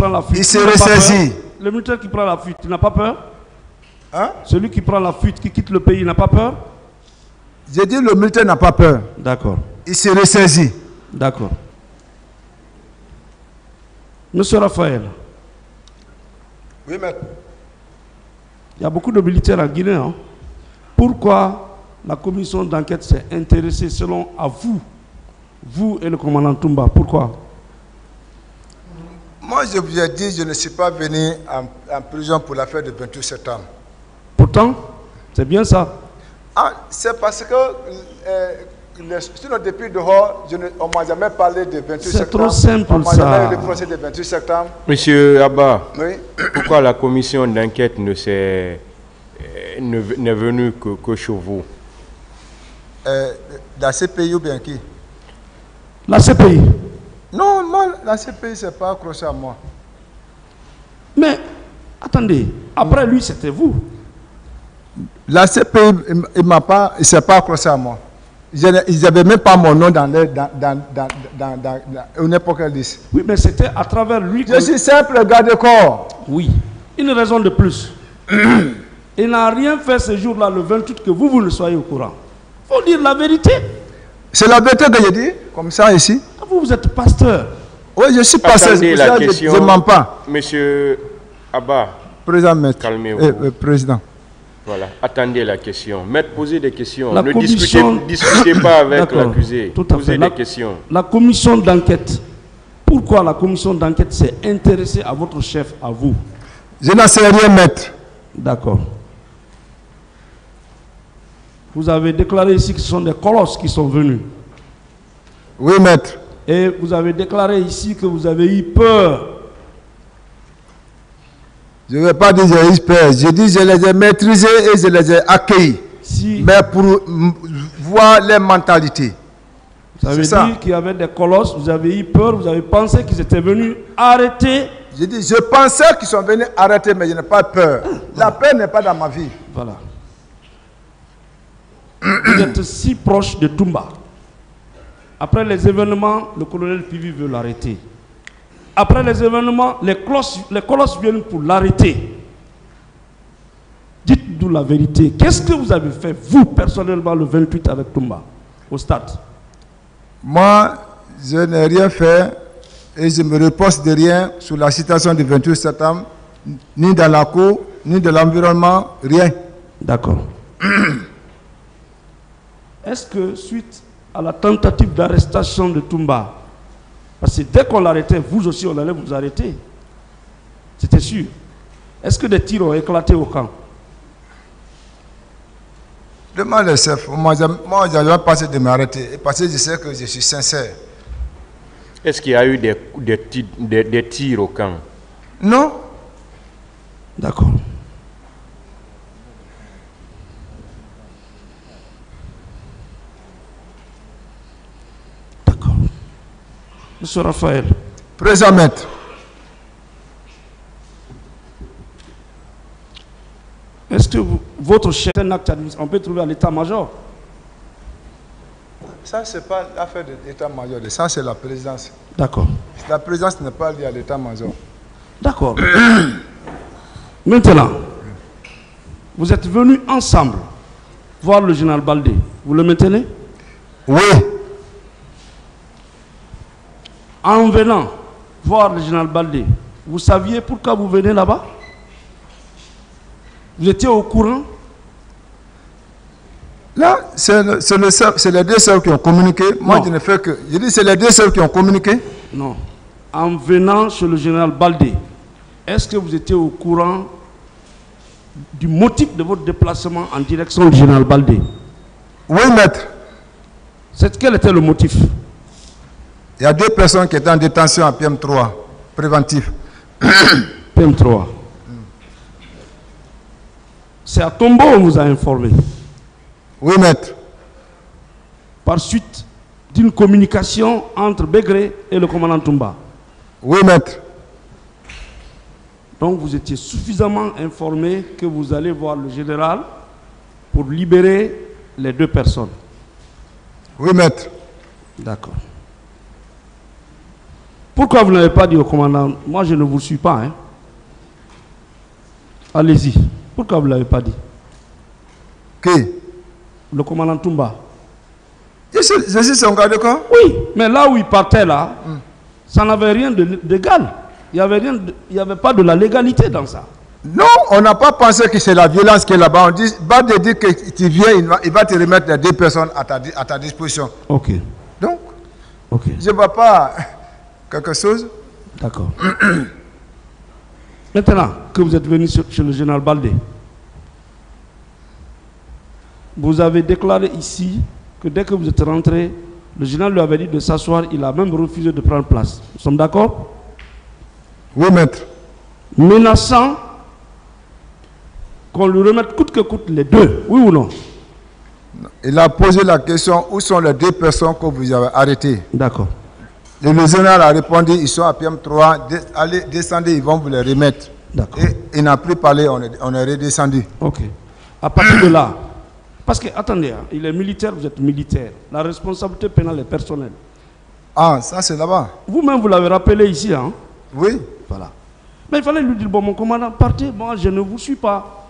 prend la fuite, il se ressaisit. Le militaire qui prend la fuite, il n'a pas peur? Hein? Celui qui prend la fuite, qui quitte le pays, il n'a pas peur? J'ai dit le militaire n'a pas peur. D'accord. Il se ressaisit. D'accord. Monsieur Raphaël. Oui, maître. Il y a beaucoup de militaires en Guinée. Hein. Pourquoi la commission d'enquête s'est intéressée selon à vous et le commandant Toumba? Pourquoi? Moi, je vous ai dit, je ne suis pas venu en prison pour l'affaire du 28 septembre. Pourtant, c'est bien ça. Ah, c'est parce que sinon, depuis dehors, on ne m'a jamais parlé du 28 septembre. C'est trop simple, on m'a jamais eu le procès du 28 septembre. Monsieur Abba, oui? Pourquoi la commission d'enquête n'est venue que chez vous? La CPI ou bien qui? La CPI. Non, moi, la CPI, c'est pas accroché à moi. Mais, attendez, après lui, c'était vous. La CPI, il ne s'est pas accroché à moi. Ils n'avaient même pas mon nom dans n'importe quelle liste. Oui, mais c'était à travers lui que... Je suis simple garde-corps. Oui. Une raison de plus. Il n'a rien fait ce jour-là, le 28, que vous ne soyez au courant. Il faut dire la vérité. C'est la vérité que j'ai dit, comme ça ici. Vous êtes pasteur. Oui, je suis pasteur. Je ne mens pas. Monsieur Abba, président, calmez-vous. Président. Voilà, attendez la question. Maître, posez des questions. La ne commission... discutez pas avec l'accusé. Posez des questions. La commission d'enquête, pourquoi la commission d'enquête s'est intéressée à votre chef, à vous? Je n'en sais rien, maître. D'accord. Vous avez déclaré ici que ce sont des colosses qui sont venus. Oui, maître. Et vous avez déclaré ici que vous avez eu peur. Je ne vais pas dire que j'ai eu peur. Je dis que je les ai maîtrisés et je les ai accueillis. Mais pour voir les mentalités. Vous avez dit qu'il y avait des colosses, vous avez eu peur, vous avez pensé qu'ils étaient venus arrêter. Je dis, je pensais qu'ils sont venus arrêter, mais je n'ai pas peur. La peur n'est pas dans ma vie. Voilà. Vous êtes si proche de Toumba. Après les événements, le colonel Pivi veut l'arrêter. Après les événements, les colosses viennent pour l'arrêter. Dites-nous la vérité. Qu'est-ce que vous avez fait, vous, personnellement, le 28 avec Toumba, au stade? Moi, je n'ai rien fait et je me repose de rien sur la situation du 28 septembre, ni dans la cour, ni de l'environnement, rien. D'accord. Est-ce que, suite à la tentative d'arrestation de Toumba, parce que dès qu'on l'arrêtait, vous aussi, on allait vous arrêter. C'était sûr. Est-ce que des tirs ont éclaté au camp? Demande le chef. Moi, je n'ai pas passé de m'arrêter parce que je sais que je suis sincère. Est-ce qu'il y a eu des tirs au camp? Non. D'accord. D'accord. Monsieur Raphaël. Présent, maître. Est-ce que votre chef, un acte administratif, on peut trouver à l'état-major? Ça, ce n'est pas l'affaire de l'état-major. Ça, c'est la présidence. D'accord. La présidence n'est pas liée à l'état-major. D'accord. Maintenant, vous êtes venus ensemble voir le général Baldé. Vous le maintenez? Oui. En venant voir le général Baldé, vous saviez pourquoi vous venez là-bas? Vous étiez au courant? Là, c'est les deux sœurs qui ont communiqué. Moi, je ne fais que... Je dis c'est les deux sœurs qui ont communiqué. Non. En venant chez le général Baldé, est-ce que vous étiez au courant du motif de votre déplacement en direction du général Baldé? Oui, maître. Quel était le motif? Il y a deux personnes qui étaient en détention à PM3, préventif. PM3. C'est à Tombo on vous a informé. Oui, maître. Par suite d'une communication entre Begré et le commandant Toumba. Oui, maître. Donc vous étiez suffisamment informé que vous allez voir le général pour libérer les deux personnes. Oui, maître. D'accord. Pourquoi vous n'avez pas dit au commandant, moi je ne vous suis pas, hein? Allez-y. Pourquoi vous ne l'avez pas dit? Qui? Le commandant Toumba. Je suis son garde corps. Oui, mais là où il partait là, ça n'avait rien d'égal. Il n'y avait pas de la légalité dans ça. Non, on n'a pas pensé que c'est la violence qui est là-bas. On dit, va te dire que tu viens, il va te remettre les 2 personnes à ta disposition. Ok. Donc, ok. je ne vois pas quelque chose. D'accord. Maintenant que vous êtes venu chez le général Baldé, vous avez déclaré ici que dès que vous êtes rentré, le général lui avait dit de s'asseoir, il a même refusé de prendre place. Nous sommes d'accord? Oui, maître. Menaçant qu'on lui remette coûte que coûte les 2, oui ou non? Il a posé la question, où sont les 2 personnes que vous avez arrêtées? D'accord. Le général a répondu, ils sont à PM3, allez, descendez, ils vont vous les remettre. D'accord. Et il n'a plus parlé, on est redescendu. Ok. À partir de là, parce que, attendez, hein, il est militaire, vous êtes militaire. La responsabilité pénale est personnelle. Ah, ça c'est là-bas. Vous-même, vous l'avez rappelé ici, hein? Oui. Voilà. Mais il fallait lui dire, bon, mon commandant, partez, moi, je ne vous suis pas.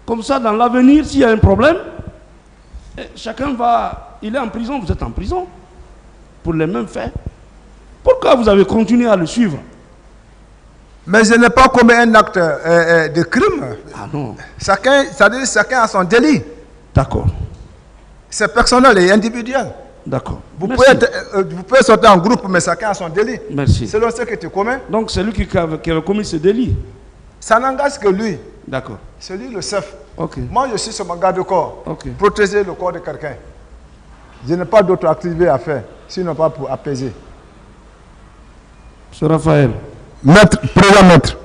Comme ça, dans l'avenir, s'il y a un problème, chacun va... Il est en prison, vous êtes en prison. Pour les mêmes faits. Pourquoi vous avez continué à le suivre? Mais je n'ai pas commis un acte de crime. Ah non. Chacun a son délit. D'accord. C'est personnel et individuel. D'accord. Vous pouvez sortir en groupe, mais chacun a son délit. Merci. Selon ce que tu commets. Donc c'est lui qui avait commis ce délit. Ça n'engage que lui. D'accord. C'est lui le chef. Ok. Moi, je suis sur mon garde-corps. Ok. Protéger le corps de quelqu'un. Je n'ai pas d'autre activité à faire, sinon pas pour apaiser. Monsieur Raphaël. Maître, présent maître.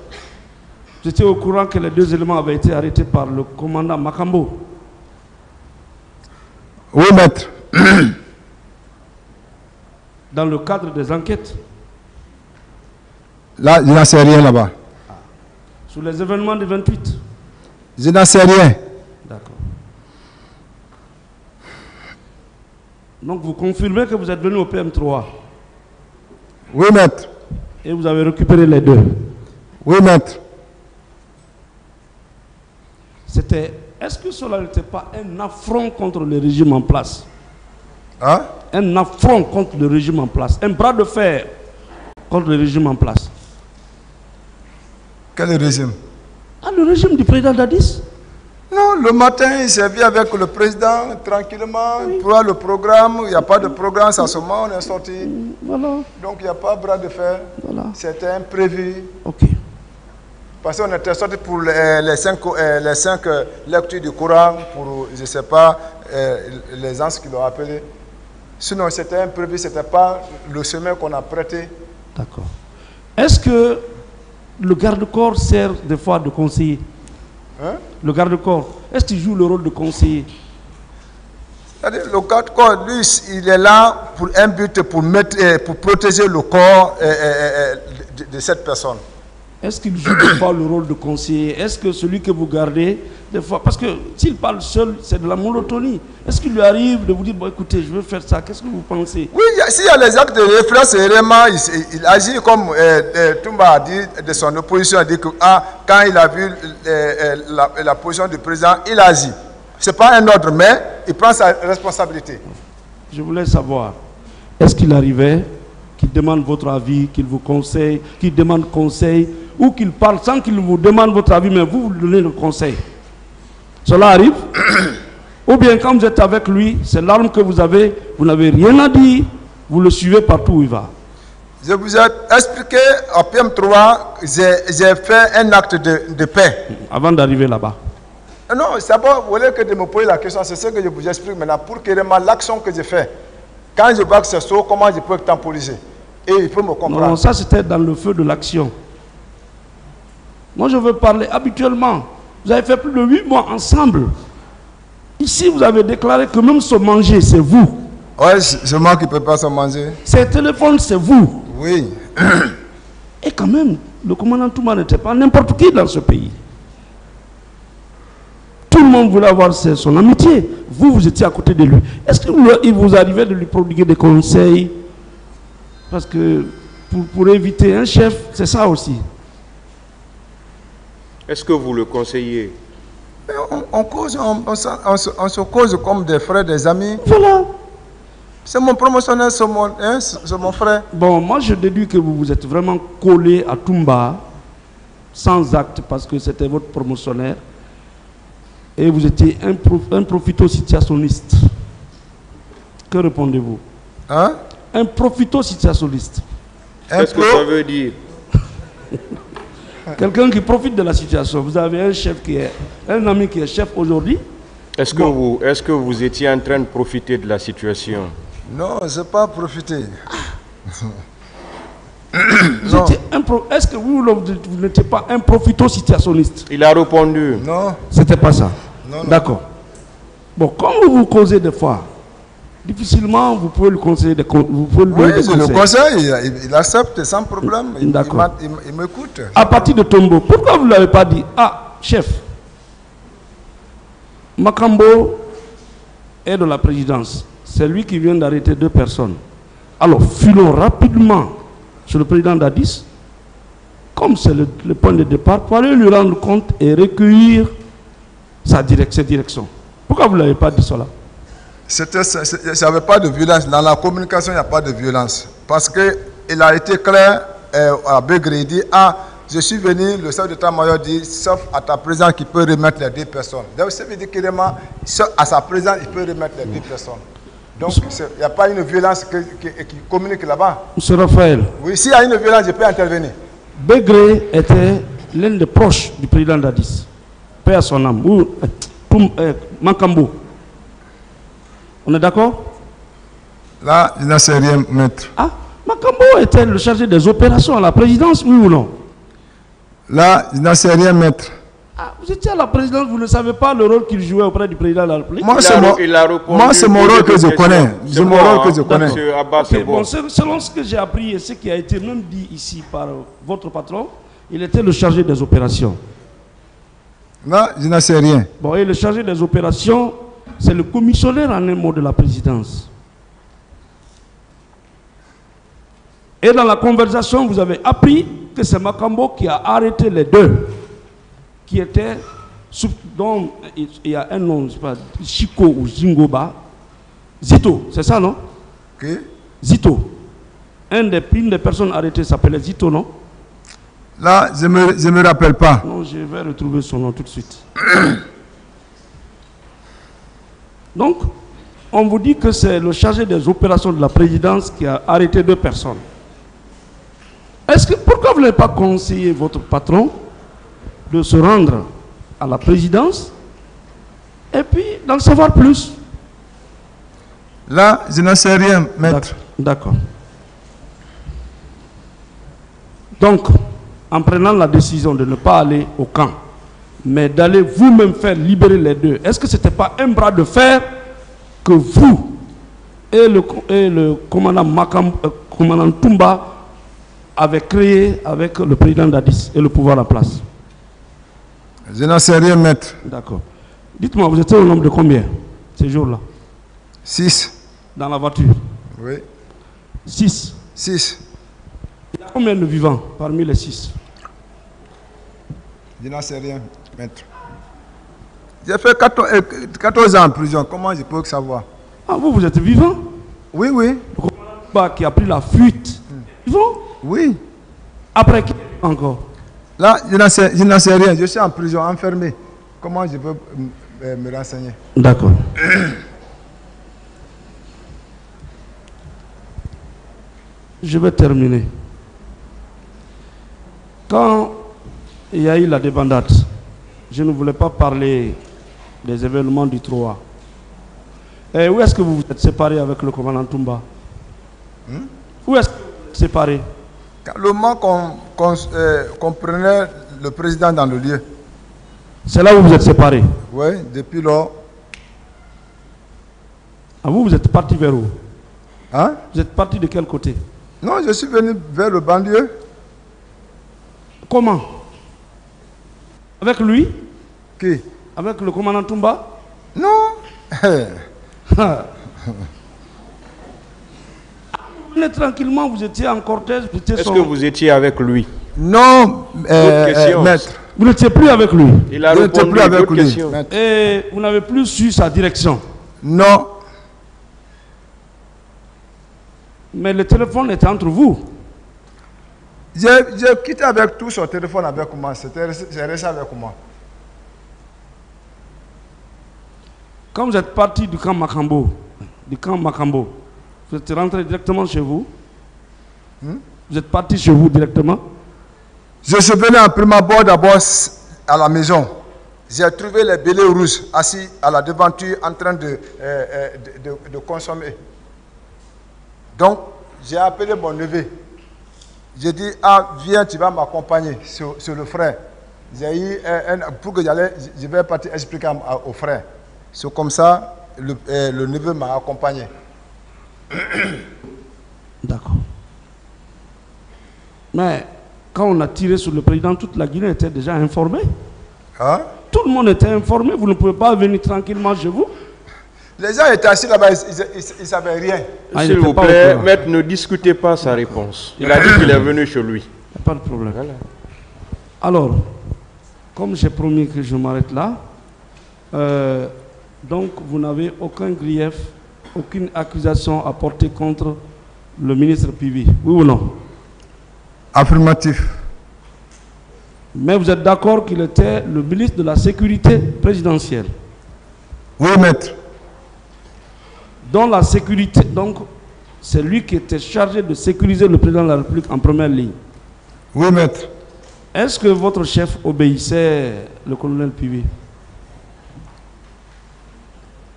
J'étais au courant que les 2 éléments avaient été arrêtés par le commandant Makambo. Oui, maître. Dans le cadre des enquêtes. Là, je n'en sais rien là-bas. Sur les événements du 28. Je n'en sais rien. D'accord. Donc vous confirmez que vous êtes venu au PM3. Oui, maître. Et vous avez récupéré les 2. Oui, maître. Est-ce que cela n'était pas un affront contre le régime en place? Hein? Un affront contre le régime en place. Un bras de fer contre le régime en place. Quel régime? Ah, le régime du président Dadis? Non, le matin, il s'est vu avec le président tranquillement pour le programme. Il n'y a pas de programme, ça se moment on est sorti. Voilà. Donc il n'y a pas de bras de fer. Voilà. C'était imprévu. Ok. Parce qu'on était sorti pour les 5 lectures du Coran, pour, je ne sais pas, les gens qui l'ont appelé. Sinon, c'était imprévu, ce n'était pas le chemin qu'on a prêté. D'accord. Est-ce que le garde-corps sert des fois de conseiller? Hein? Le garde-corps, est-ce qu'il joue le rôle de conseiller? C'est-à-dire, le garde-corps, lui, il est là pour un but, pour protéger le corps de cette personne. Est-ce qu'il joue des fois le rôle de conseiller? Est-ce que celui que vous gardez, des fois, parce que s'il parle seul, c'est de la monotonie. Est-ce qu'il lui arrive de vous dire, bon écoutez, je veux faire ça, qu'est-ce que vous pensez? Oui, s'il y a les actes de référence, vraiment, il agit comme Toumba a dit de son opposition, a dit que quand il a vu la position du président, il agit. Ce n'est pas un ordre, mais il prend sa responsabilité. Je voulais savoir, est-ce qu'il arrivait qu'il demande votre avis, qu'il vous conseille, qu'il demande conseil, ou qu'il parle sans qu'il vous demande votre avis, mais vous donnez le conseil? Cela arrive? Ou bien quand vous êtes avec lui, c'est l'arme que vous avez, vous n'avez rien à dire, vous le suivez partout où il va. Je vous ai expliqué à PM3, j'ai fait un acte de paix. Avant d'arriver là-bas. Non, c'est pas, vous voulez que de me poser la question, c'est ce que je vous explique maintenant, pour que vraiment l'action que j'ai fait, quand je vois que c'est ça, comment je peux temporiser? Et il peut me comprendre. Non, ça c'était dans le feu de l'action. Moi je veux parler habituellement. Vous avez fait plus de 8 mois ensemble. Ici vous avez déclaré que même se manger c'est vous. Oui, c'est moi qui ne peux pas se manger. Ces téléphones c'est vous. Oui. Et quand même, le commandant Toumba n'était pas n'importe qui dans ce pays. Tout le monde voulait avoir son amitié. Vous, vous étiez à côté de lui. Est-ce qu'il vous arrivait de lui prodiguer des conseils? Parce que pour éviter un chef, c'est ça aussi. Est-ce que vous le conseillez? Mais on cause, on se cause comme des frères, des amis. Voilà. C'est mon promotionnaire, c'est mon frère. Bon, moi je déduis que vous vous êtes vraiment collé à Toumba sans acte parce que c'était votre promotionnaire et vous étiez un profito-situationniste. Que répondez-vous? Hein? Un profito-situationniste. Qu'est-ce que ça veut dire? Quelqu'un qui profite de la situation. Vous avez un chef qui est un ami qui est chef aujourd'hui. Est-ce que vous étiez en train de profiter de la situation? Non, je n'ai pas profité. Est-ce que vous n'étiez pas un profito-situationniste? Il a répondu. Non. C'était pas ça. Non. D'accord. Bon, comme vous causez des fois, difficilement vous pouvez lui conseiller des conseils. Oui, je le conseille, il accepte sans problème. D'accord. Il m'écoute. À partir de Tombo, pourquoi vous ne l'avez pas dit? Ah, chef, Makambo est de la présidence. C'est lui qui vient d'arrêter 2 personnes. Alors, filons rapidement sur le président Dadis, comme c'est le point de départ, pour aller lui rendre compte et recueillir ses directions. Pourquoi vous ne l'avez pas dit cela? Il n'y avait pas de violence. Dans la communication, il n'y a pas de violence. Parce qu'il a été clair à Begré, il dit, ah, je suis venu, le chef d'état-major dit, sauf à ta présence, qui peut remettre les 2 personnes. Donc, ça veut dire clairement, à sa présence, il peut remettre les 2 personnes. Donc, il n'y a pas une violence qui communique là-bas. Monsieur Raphaël. Oui, s'il y a une violence, je peux intervenir. Begré était l'un des proches du président Dadis. Paix à son âme. Ou Makambo. On est d'accord? Là, je n'en sais rien, maître. Ah, Makambo était le chargé des opérations à la présidence, oui ou non? Là, je n'en sais rien, maître. Ah, vous étiez à la présidence, vous ne savez pas le rôle qu'il jouait auprès du président de la République? Moi, c'est mon rôle que je connais. C'est mon rôle que je connais. Monsieur Abbas, c'est bon. Selon ce que j'ai appris et ce qui a été même dit ici par votre patron, il était le chargé des opérations. Là, je n'en sais rien. Bon, et le chargé des opérations, c'est le commissionnaire en un mot de la présidence. Et dans la conversation, vous avez appris que c'est Makambo qui a arrêté les 2 qui étaient, dont il y a un nom, je ne sais pas, Chico ou Zingoba. Zito, c'est ça, non? Okay. Zito. Une des personnes arrêtées s'appelait Zito, non? Là, je ne me rappelle pas. Non, je vais retrouver son nom tout de suite. Donc, on vous dit que c'est le chargé des opérations de la présidence qui a arrêté 2 personnes. Pourquoi vous n'avez pas conseillé votre patron de se rendre à la présidence et puis d'en savoir plus? Là, je n'en sais rien, maître. D'accord. Donc, en prenant la décision de ne pas aller au camp, mais d'aller vous-même faire libérer les 2, est-ce que ce n'était pas un bras de fer que vous et le commandant Toumba avez créé avec le président Dadis et le pouvoir en place? Je n'en sais rien, maître. D'accord. Dites-moi, vous étiez au nombre de combien ces jours-là? 6. Dans la voiture? Oui. 6. 6. Il y a combien de vivants parmi les 6? Je n'en sais rien, maître. J'ai fait 14 ans en prison. Comment je peux savoir? Ah, vous êtes vivant? Oui, oui. Le commandant qui a pris la fuite. Vivant? Oui. Après qui encore? Là, je n'en sais rien. Je suis en prison, enfermé. Comment je peux me renseigner? D'accord. Je vais terminer. Quand il y a eu la débandade, je ne voulais pas parler des événements du Troa. Et où est-ce que vous vous êtes séparés avec le commandant Toumba? Où est-ce que vous vous êtes séparés? Le moment qu'on prenait le président dans le lieu. C'est là où vous êtes séparés? Oui, depuis lors. Ah, vous êtes parti vers où? Hein? Vous êtes parti de quel côté? Non, je suis venu vers le banlieue. Comment? Avec lui? Qui? Avec le commandant Toumba? Non. Vous venez tranquillement, vous étiez en cortège. Est-ce que vous étiez avec lui? Non, maître. Vous n'étiez plus avec lui. Il a Je n'étais répondu plus à avec d'autres lui. questions. Maître. Et vous n'avez plus su sa direction. Non. Mais le téléphone était entre vous. J'ai quitté avec tout son téléphone avec moi. J'ai resté avec moi. Quand vous êtes parti du camp Makambo, vous êtes rentré directement chez vous. Vous êtes parti chez vous directement. Je suis venu en prime abord d'abord à la maison. J'ai trouvé les bélés rouges assis à la devanture en train de consommer. Donc, j'ai appelé mon neveu. J'ai dit, ah, viens, tu vas m'accompagner sur le frère. J'ai eu pour que je vais partir expliquer au frère. C'est comme ça, le neveu m'a accompagné. D'accord. Mais quand on a tiré sur le président, toute la Guinée était déjà informée. Hein? Tout le monde était informé. Vous ne pouvez pas venir tranquillement chez vous. Les gens étaient assis là-bas, ils ne savaient rien. S'il vous plaît, maître, ne discutez pas sa réponse. Il a dit qu'il est venu chez lui. Il n'y a pas de problème. Voilà. Alors, comme j'ai promis que je m'arrête là, donc vous n'avez aucun grief, aucune accusation à porter contre le ministre Pivi, oui ou non? Affirmatif. Mais vous êtes d'accord qu'il était le ministre de la Sécurité présidentielle? Oui, maître. Dans la sécurité, donc c'est lui qui était chargé de sécuriser le président de la République en première ligne. Oui, maître. Est-ce que votre chef obéissait le colonel Pivi?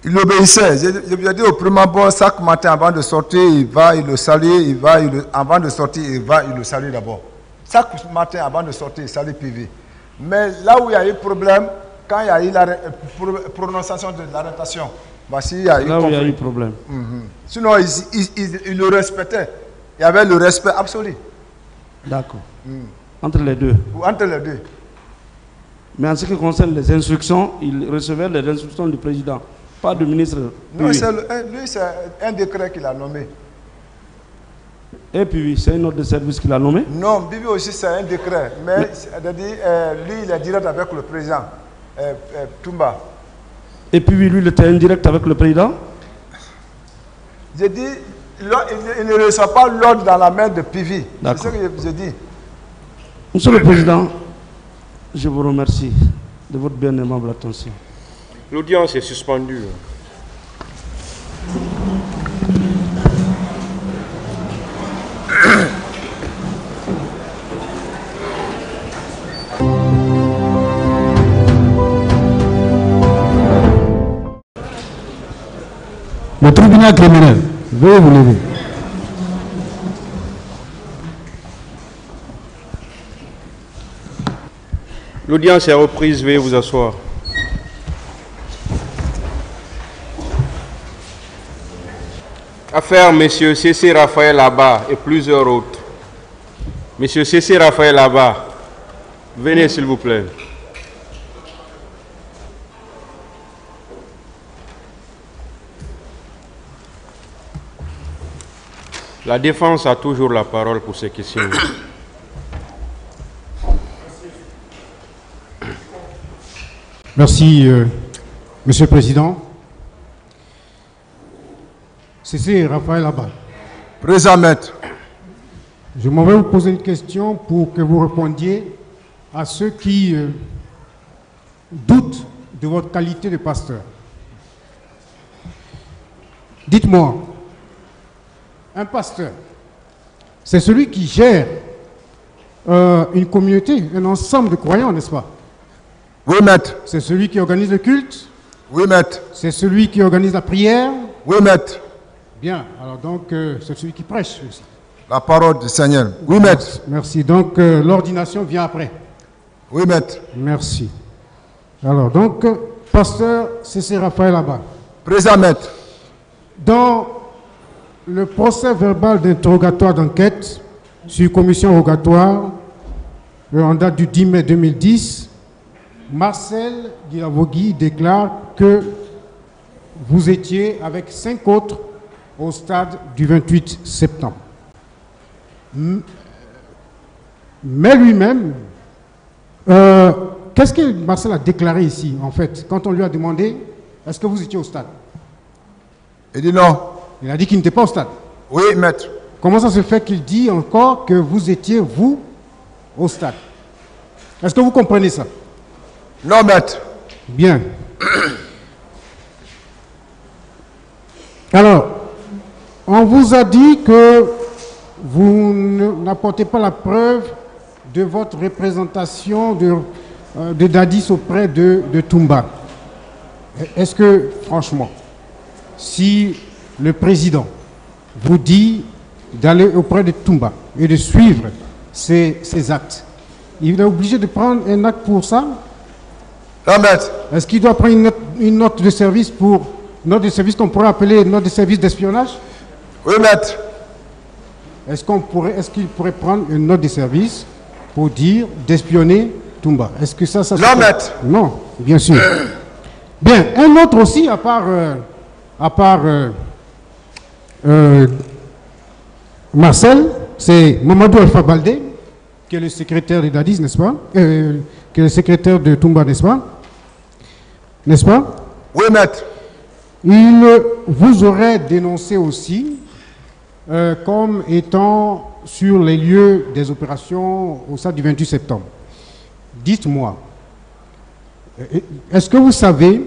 Il obéissait. Je lui ai dit au premier abord, chaque matin avant de sortir, il va, il le salue, avant de sortir, il va, il le salue d'abord. Chaque matin avant de sortir, il salue Pivi. Mais là où il y a eu problème, quand il y a eu la prononciation de l'arrestation, voici, il y a eu là où il y a eu problème. Sinon, il le respectait. Il y avait le respect absolu. D'accord. Entre les deux. Entre les deux. Mais en ce qui concerne les instructions, il recevait les instructions du président, pas du ministre. Non, lui, c'est un décret qu'il a nommé. Et puis, c'est un autre service qu'il a nommé? Non, Bibi aussi, c'est un décret. Mais lui, il est direct avec le président, Toumba. Et puis, lui, il était indirect avec le président? J'ai dit, il ne reçoit pas l'ordre dans la main de Pivi. C'est ce que j'ai dit. Monsieur le Président, je vous remercie de votre bien aimable attention. L'audience est suspendue. Le tribunal criminel, veuillez vous lever. L'audience est reprise, veuillez vous asseoir. Affaire M. C.C. Raphaël Abba et plusieurs autres. M. C.C. Raphaël Abba, venez s'il vous plaît. La défense a toujours la parole pour ces questions. Merci, Monsieur le Président. C.C. Raphaël Abba. Présent, maître. Je m'en vais vous poser une question pour que vous répondiez à ceux qui doutent de votre qualité de pasteur. Dites-moi, un pasteur, c'est celui qui gère une communauté, un ensemble de croyants, n'est-ce pas? Oui, maître. C'est celui qui organise le culte? Oui, maître. C'est celui qui organise la prière? Oui, maître. Bien, alors donc c'est celui qui prêche aussi. La parole du Seigneur. Oui, maître. Merci. Donc l'ordination vient après. Oui, maître. Merci. Alors donc, pasteur C.C. Raphaël Abba. Présent, maître. Dans le procès verbal d'interrogatoire d'enquête sur commission rogatoire en date du 10 mai 2010, Marcel Guilavogui déclare que vous étiez avec 5 autres au stade du 28 septembre. Mais lui-même, qu'est-ce que Marcel a déclaré ici, en fait, quand on lui a demandé, est-ce que vous étiez au stade? Il dit non. Il a dit qu'il n'était pas au stade. Oui, maître. Comment ça se fait qu'il dit encore que vous étiez, vous, au stade? Est-ce que vous comprenez ça? Non, maître. Bien. Alors, on vous a dit que vous n'apportez pas la preuve de votre représentation de Dadis auprès de Toumba. Est-ce que, franchement, si le président vous dit d'aller auprès de Toumba et de suivre ses actes, il est obligé de prendre un acte pour ça? Non, maître. Est-ce qu'il doit prendre une note de service qu'on pourrait appeler une note de service d'espionnage? Oui, maître. Est-ce qu'il pourrait prendre une note de service pour dire d'espionner Toumba? Est-ce que ça Non, maître. Non, bien sûr. Bien, un autre aussi, à part Marcel, c'est Mamadou Alpha Baldé, qui est le secrétaire de Dadis, n'est-ce pas? Qui est le secrétaire de Toumba, n'est-ce pas? N'est-ce pas? Oui, maître. Il vous aurait dénoncé aussi comme étant sur les lieux des opérations au stade du 28 septembre. Dites-moi, est-ce que vous savez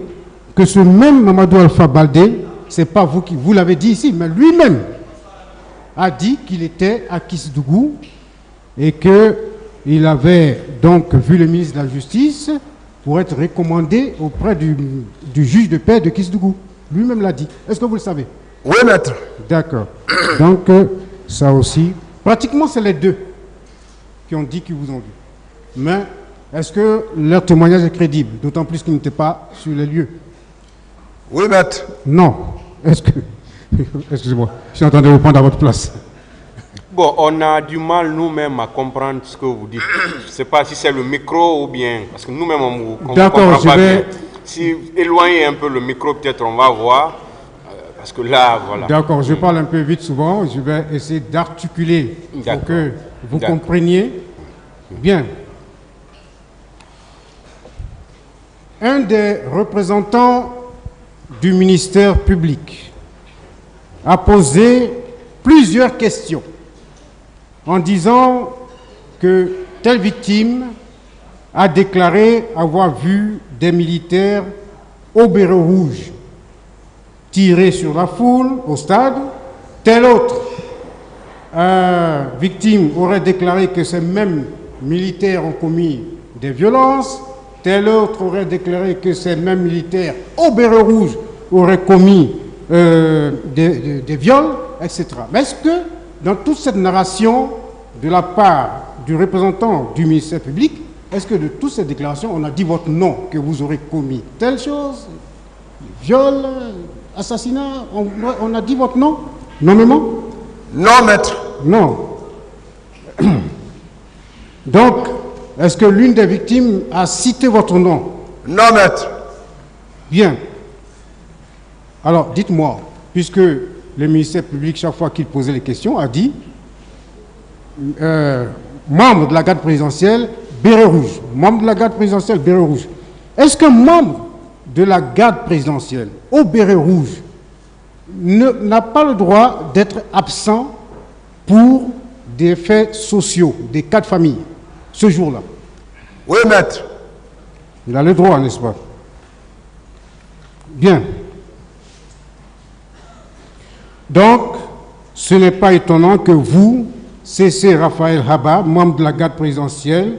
que ce même Mamadou Alpha Baldé, c'est pas vous qui vous l'avez dit ici, mais lui-même a dit qu'il était à Kisdougou et qu'il avait donc vu le ministre de la Justice pour être recommandé auprès du juge de paix de Kisdougou. Lui-même l'a dit. Est-ce que vous le savez? Oui, maître. D'accord. Donc, ça aussi, pratiquement c'est les deux qui ont dit qu'ils vous ont vu. Mais est-ce que leur témoignage est crédible? D'autant plus qu'ils n'étaient pas sur les lieux. Oui, maître. Non. Est-ce que... Excusez-moi, je suis en train de vous prendre à votre place. Bon, on a du mal nous-mêmes à comprendre ce que vous dites. Je ne sais pas si c'est le micro ou bien... Parce que nous-mêmes, on ne comprend pas bien. Si éloignez un peu le micro, peut-être on va voir. Parce que là, voilà. D'accord, je parle un peu vite souvent. Je vais essayer d'articuler pour que vous compreniez bien. Un des représentants du ministère public a posé plusieurs questions en disant que telle victime a déclaré avoir vu des militaires au béret rouge tirer sur la foule au stade. Telle autre victime aurait déclaré que ces mêmes militaires ont commis des violences. Telle autre aurait déclaré que ces mêmes militaires au béret rouge auraient commis des viols, etc. Mais est-ce que dans toute cette narration de la part du représentant du ministère public, est-ce que de toutes ces déclarations, on a dit votre nom, que vous aurez commis telle chose, viol, assassinat, on a dit votre nom, nommément? Non, maître. Non. Donc, est-ce que l'une des victimes a cité votre nom? Non, maître. Bien. Alors, dites-moi, puisque le ministère public, chaque fois qu'il posait les questions, a dit membre de la garde présidentielle, béret rouge. Membre de la garde présidentielle, béret rouge. Est-ce que membre de la garde présidentielle au béret rouge n'a pas le droit d'être absent pour des faits sociaux, des cas de famille, ce jour-là? Oui, maître. Il a le droit, n'est-ce pas? Bien. Donc, ce n'est pas étonnant que vous, C.C. Raphaël Haba, membre de la garde présidentielle,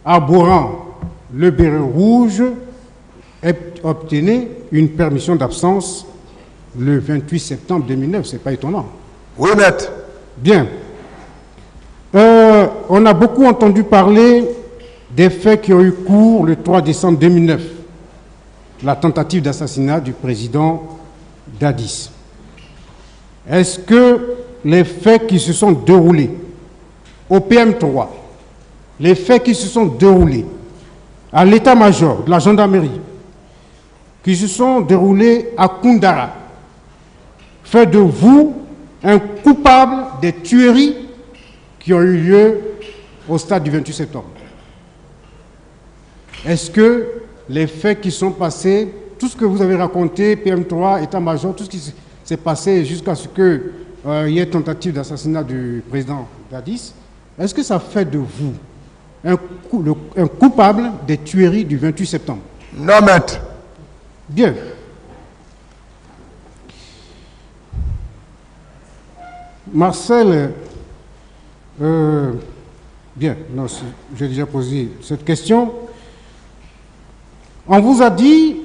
arborant le béret rouge, obtenez une permission d'absence le 28 septembre 2009. Ce n'est pas étonnant. Oui, maître. Bien. On a beaucoup entendu parler des faits qui ont eu cours le 3 décembre 2009. La tentative d'assassinat du président Dadis. Est-ce que les faits qui se sont déroulés au PM3, les faits qui se sont déroulés à l'état-major de la gendarmerie, qui se sont déroulés à Koundara, fait de vous un coupable des tueries qui ont eu lieu au stade du 28 septembre. Est-ce que les faits qui sont passés, tout ce que vous avez raconté, PM3, état-major, tout ce qui s'est passé jusqu'à ce qu'il y ait tentative d'assassinat du président Dadis, est-ce que ça fait de vous un coupable des tueries du 28 septembre? Non, maître. Bien. Marcel, bien, non, j'ai déjà posé cette question. On vous a dit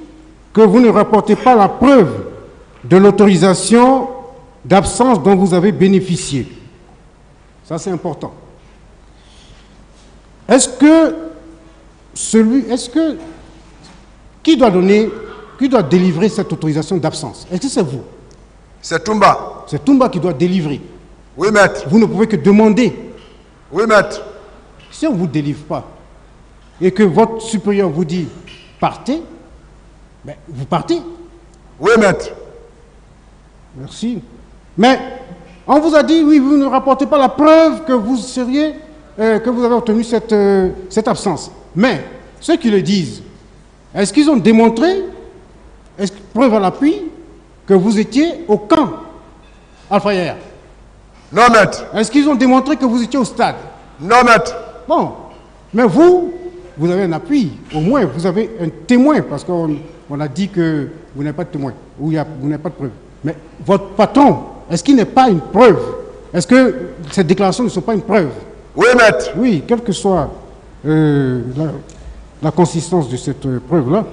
que vous ne rapportez pas la preuve de l'autorisation d'absence dont vous avez bénéficié. Ça, c'est important. Est-ce que qui doit délivrer cette autorisation d'absence? Est-ce que c'est vous? C'est Toumba. C'est Toumba qui doit délivrer. Oui, maître. Vous ne pouvez que demander. Oui, maître. Si on ne vous délivre pas et que votre supérieur vous dit partez, ben, vous partez. Oui, maître. Merci. Mais on vous a dit, oui, vous ne rapportez pas la preuve que vous seriez, que vous avez obtenu cette absence. Mais ceux qui le disent, est-ce qu'ils ont démontré, preuve à l'appui, que vous étiez au camp Al-Fayher? Non, maître. Est-ce qu'ils ont démontré que vous étiez au stade? Non, maître. Bon, mais vous avez un appui, au moins, vous avez un témoin, parce qu'on a dit que vous n'avez pas de témoin, ou vous n'avez pas de preuve. Mais votre patron, est-ce qu'il n'est pas une preuve? Est-ce que ces déclarations ne sont pas une preuve? Oui, maître. Oui, quelle que soit la consistance de cette preuve-là.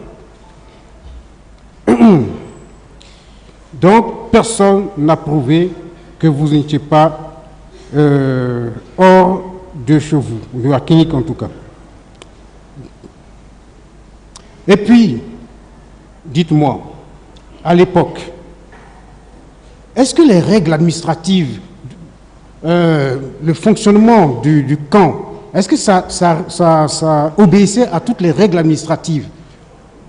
Donc, personne n'a prouvé que vous n'étiez pas hors de chez vous, de la clinique en tout cas. Et puis, dites-moi, à l'époque, est-ce que les règles administratives, le fonctionnement du camp, est-ce que ça obéissait à toutes les règles administratives?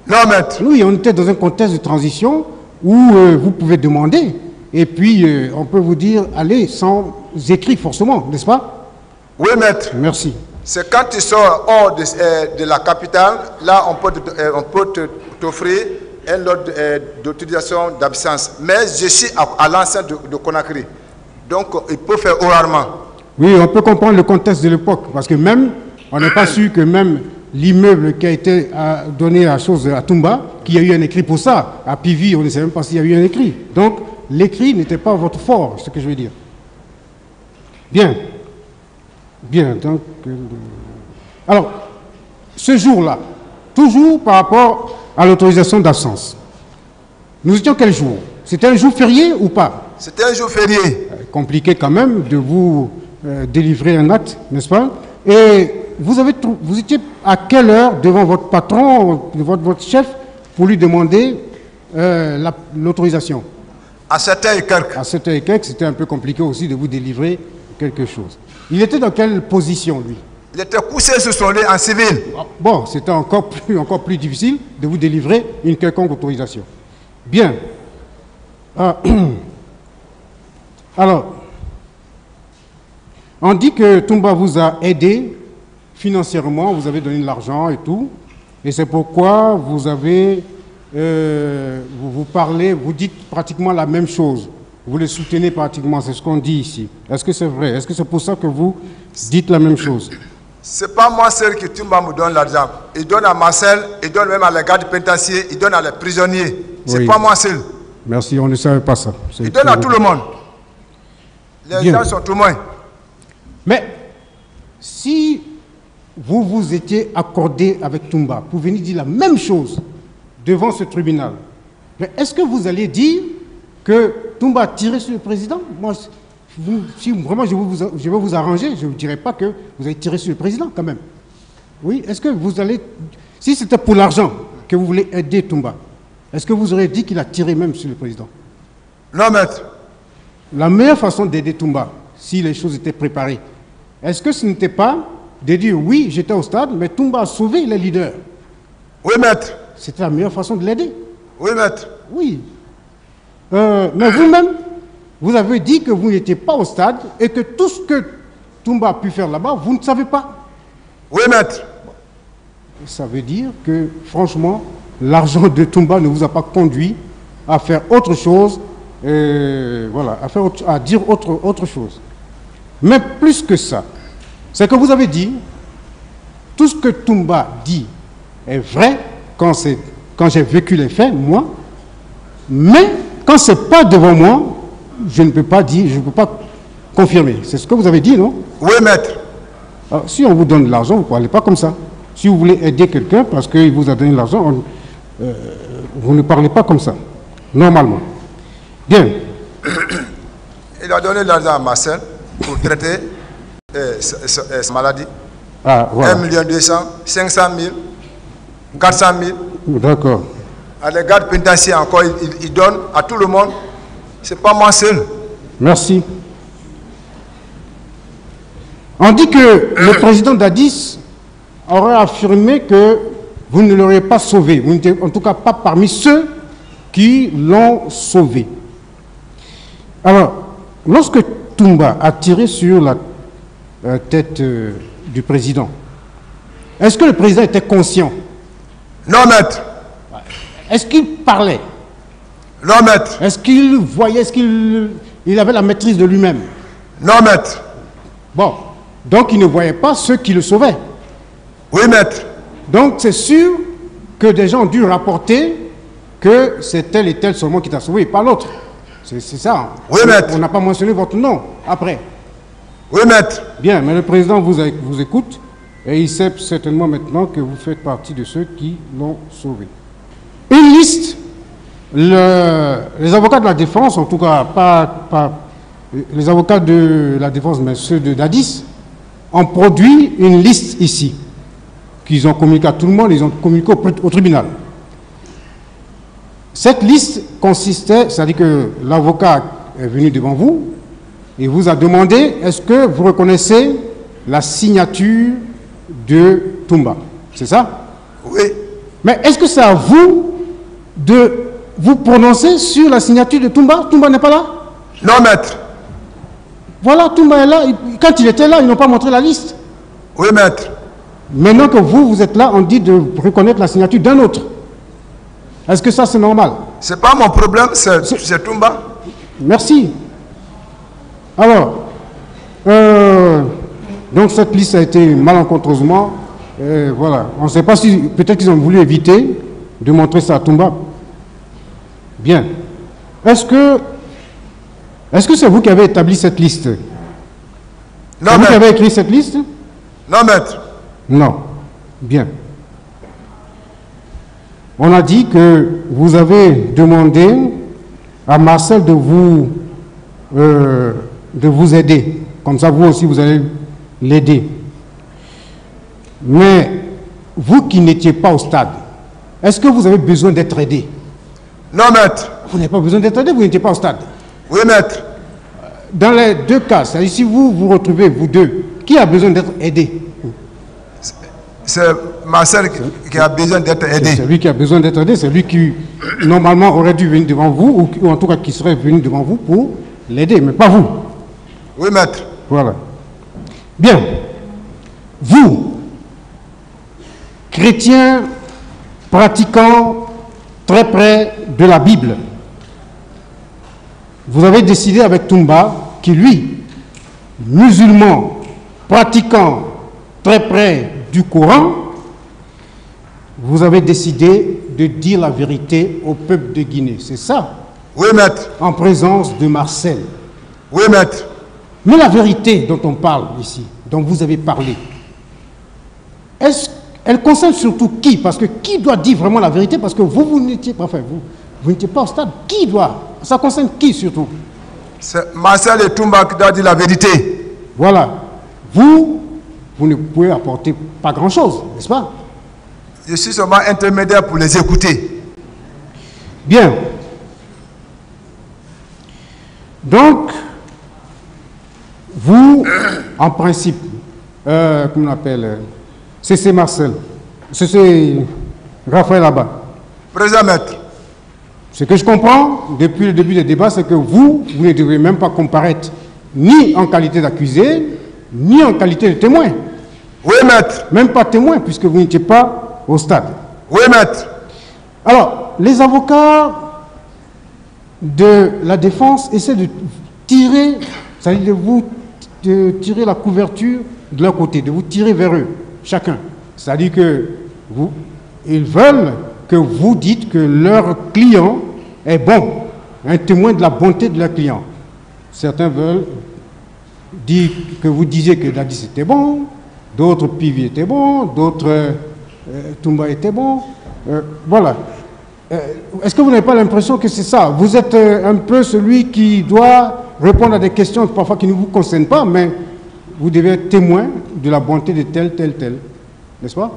Non, maître. Oui, on était dans un contexte de transition où vous pouvez demander, et puis on peut vous dire, allez, sans écrit forcément, n'est-ce pas? Oui, maître. Merci. C'est quand tu sors hors de la capitale, là on peut t'offrir un ordre d'autorisation d'absence. Mais je suis à l'enceinte de Conakry. Donc il peut faire oralement. Oui, on peut comprendre le contexte de l'époque, parce que même, on n'est pas sûr que même l'immeuble qui a été donné à Toumba, qu'il y a eu un écrit pour ça. À Pivi, on ne sait même pas s'il y a eu un écrit. Donc, l'écrit n'était pas votre fort, c'est ce que je veux dire. Bien. Bien, donc... alors, ce jour-là, toujours par rapport à l'autorisation d'absence, nous étions quel jour? C'était un jour férié ou pas? C'était un jour férié. Compliqué quand même de vous délivrer un acte, n'est-ce pas? Et vous étiez à quelle heure devant votre patron, votre chef, pour lui demander l'autorisation? À 7h et quelques. À 7h et quelques, c'était un peu compliqué aussi de vous délivrer quelque chose. Il était dans quelle position, lui? Il était couché sur son lit en civil. Bon, c'était encore plus difficile de vous délivrer une quelconque autorisation. Bien. Alors, on dit que Toumba vous a aidé financièrement, vous avez donné de l'argent et tout, et c'est pourquoi vous avez, vous parlez, vous dites pratiquement la même chose. Vous le soutenez pratiquement, c'est ce qu'on dit ici. Est-ce que c'est vrai? Est-ce que c'est pour ça que vous dites la même chose? C'est pas moi seul que Toumba me donne l'argent. Il donne à Marcel, il donne même à les gardes pénitentiaires, il donne à les prisonniers. C'est pas moi seul. Merci, on ne savait pas ça. Il donne à tout le monde. Les gens sont témoins. Mais si vous vous étiez accordé avec Toumba pour venir dire la même chose devant ce tribunal, mais est-ce que vous allez dire que Toumba a tiré sur le président? Moi, si vraiment je vais vous arranger, je ne dirais pas que vous avez tiré sur le président quand même. Oui, est-ce que vous allez... Si c'était pour l'argent que vous voulez aider Toumba, est-ce que vous aurez dit qu'il a tiré même sur le président? Non, maître. La meilleure façon d'aider Toumba, si les choses étaient préparées, est-ce que ce n'était pas de dire oui, j'étais au stade, mais Toumba a sauvé les leaders? Oui, maître. C'était la meilleure façon de l'aider. Oui, maître. Oui. Mais vous-même, vous avez dit que vous n'étiez pas au stade et que tout ce que Toumba a pu faire là-bas, vous ne savez pas? Oui, maître. Ça veut dire que, franchement, l'argent de Toumba ne vous a pas conduit à faire autre chose, voilà, à dire autre chose. Mais plus que ça, c'est que vous avez dit, tout ce que Toumba dit est vrai quand j'ai vécu les faits, moi, mais quand ce n'est pas devant moi, je ne peux pas dire, je ne peux pas confirmer. C'est ce que vous avez dit, non? Oui, maître. Alors, si on vous donne de l'argent, vous ne parlez pas comme ça. Si vous voulez aider quelqu'un parce qu'il vous a donné de l'argent, vous ne parlez pas comme ça, normalement. Bien. Il a donné de l'argent à Marcel pour traiter sa maladie. Ah, voilà. 1,2 million, 500 000, 400 000. D'accord. À les gardes pénitentiaires encore, il donne à tout le monde. Ce n'est pas moi seul. Merci. On dit que le président d'Addis aurait affirmé que vous ne l'auriez pas sauvé. Vous n'étiez en tout cas pas parmi ceux qui l'ont sauvé. Alors, lorsque Toumba a tiré sur la tête du président, est-ce que le président était conscient? Non, maître. Est-ce qu'il parlait? Non, maître. Est-ce qu'il voyait, est-ce qu'il avait la maîtrise de lui-même? Non, maître. Bon, donc il ne voyait pas ceux qui le sauvaient. Oui, maître. Donc c'est sûr que des gens ont dû rapporter que c'est tel et tel seulement qui t'a sauvé, pas l'autre. C'est ça. Oui, maître. On n'a pas mentionné votre nom après. Oui, maître. Bien, mais le président vous écoute et il sait certainement maintenant que vous faites partie de ceux qui l'ont sauvé. Une liste, les avocats de la défense, en tout cas pas les avocats de la défense, mais ceux d'Addis, ont produit une liste ici, qu'ils ont communiqué à tout le monde, ils ont communiqué au tribunal. Cette liste consistait, c'est-à-dire que l'avocat est venu devant vous et vous a demandé, est-ce que vous reconnaissez la signature de Toumba? C'est ça? Oui. Mais est-ce que c'est à vous de vous prononcer sur la signature de Toumba? Toumba n'est pas là? Non, maître. Voilà, Toumba est là. Quand il était là, ils n'ont pas montré la liste. Oui, maître. Maintenant que vous êtes là, on dit de reconnaître la signature d'un autre. Est-ce que ça, c'est normal? Ce n'est pas mon problème, c'est Toumba. Merci. Alors, donc cette liste a été malencontreusement, voilà. On ne sait pas si, peut-être qu'ils ont voulu éviter de montrer ça à Toumba. Bien. Est-ce que c'est vous qui avez établi cette liste? Non, c'est vous qui maître. avez écrit cette liste? Non, maître. Non. Bien. On a dit que vous avez demandé à Marcel de vous aider. Comme ça, vous aussi, vous allez l'aider. Mais vous qui n'étiez pas au stade, est-ce que vous avez besoin d'être aidé? Non, maître. Vous n'avez pas besoin d'être aidé, vous n'étiez pas au stade. Oui, maître. Dans les deux cas, c'est-à-dire si vous vous retrouvez, vous deux, qui a besoin d'être aidé? C'est Marcel qui a besoin d'être aidé. C'est lui qui a besoin d'être aidé, c'est lui qui, normalement, aurait dû venir devant vous, ou en tout cas qui serait venu devant vous pour l'aider, mais pas vous. Oui, maître. Voilà. Bien. Vous, chrétiens pratiquant très près de la Bible, vous avez décidé avec Toumba, qui lui, musulman, pratiquant très près du Coran, vous avez décidé de dire la vérité au peuple de Guinée. C'est ça? Oui, maître. En présence de Marcel. Oui, maître. Mais la vérité dont on parle ici, dont vous avez parlé, elle concerne surtout qui? Parce que qui doit dire vraiment la vérité? Parce que vous n'étiez pas, enfin, vous n'étiez pas au stade. Qui doit? Ça concerne qui surtout? C'est Marcel et Toumba qui doivent dire la vérité. Voilà. Vous ne pouvez apporter pas grand-chose, n'est-ce pas? Je suis seulement intermédiaire pour les écouter. Bien. Donc, vous, en principe, comment on appelle, c'est Marcel, c'est Raphaël là-bas. Président maître. Ce que je comprends depuis le début des débats, c'est que vous ne devez même pas comparaître ni en qualité d'accusé, ni en qualité de témoin. Oui, maître. Même pas témoin, puisque vous n'étiez pas au stade. Oui, maître. Alors, les avocats de la défense essaient de tirer, c'est-à-dire de tirer la couverture de leur côté, de vous tirer vers eux, chacun. C'est-à-dire que ils veulent que vous dites que leur client est bon, un témoin de la bonté de leur client. Certains veulent dire que vous disiez que Dadi c'était bon, d'autres Pivi était bon, d'autres Toumba était bon. Voilà. Est-ce que vous n'avez pas l'impression que c'est ça? Vous êtes un peu celui qui doit répondre à des questions parfois qui ne vous concernent pas, mais vous devez être témoin de la bonté de tel, n'est-ce pas?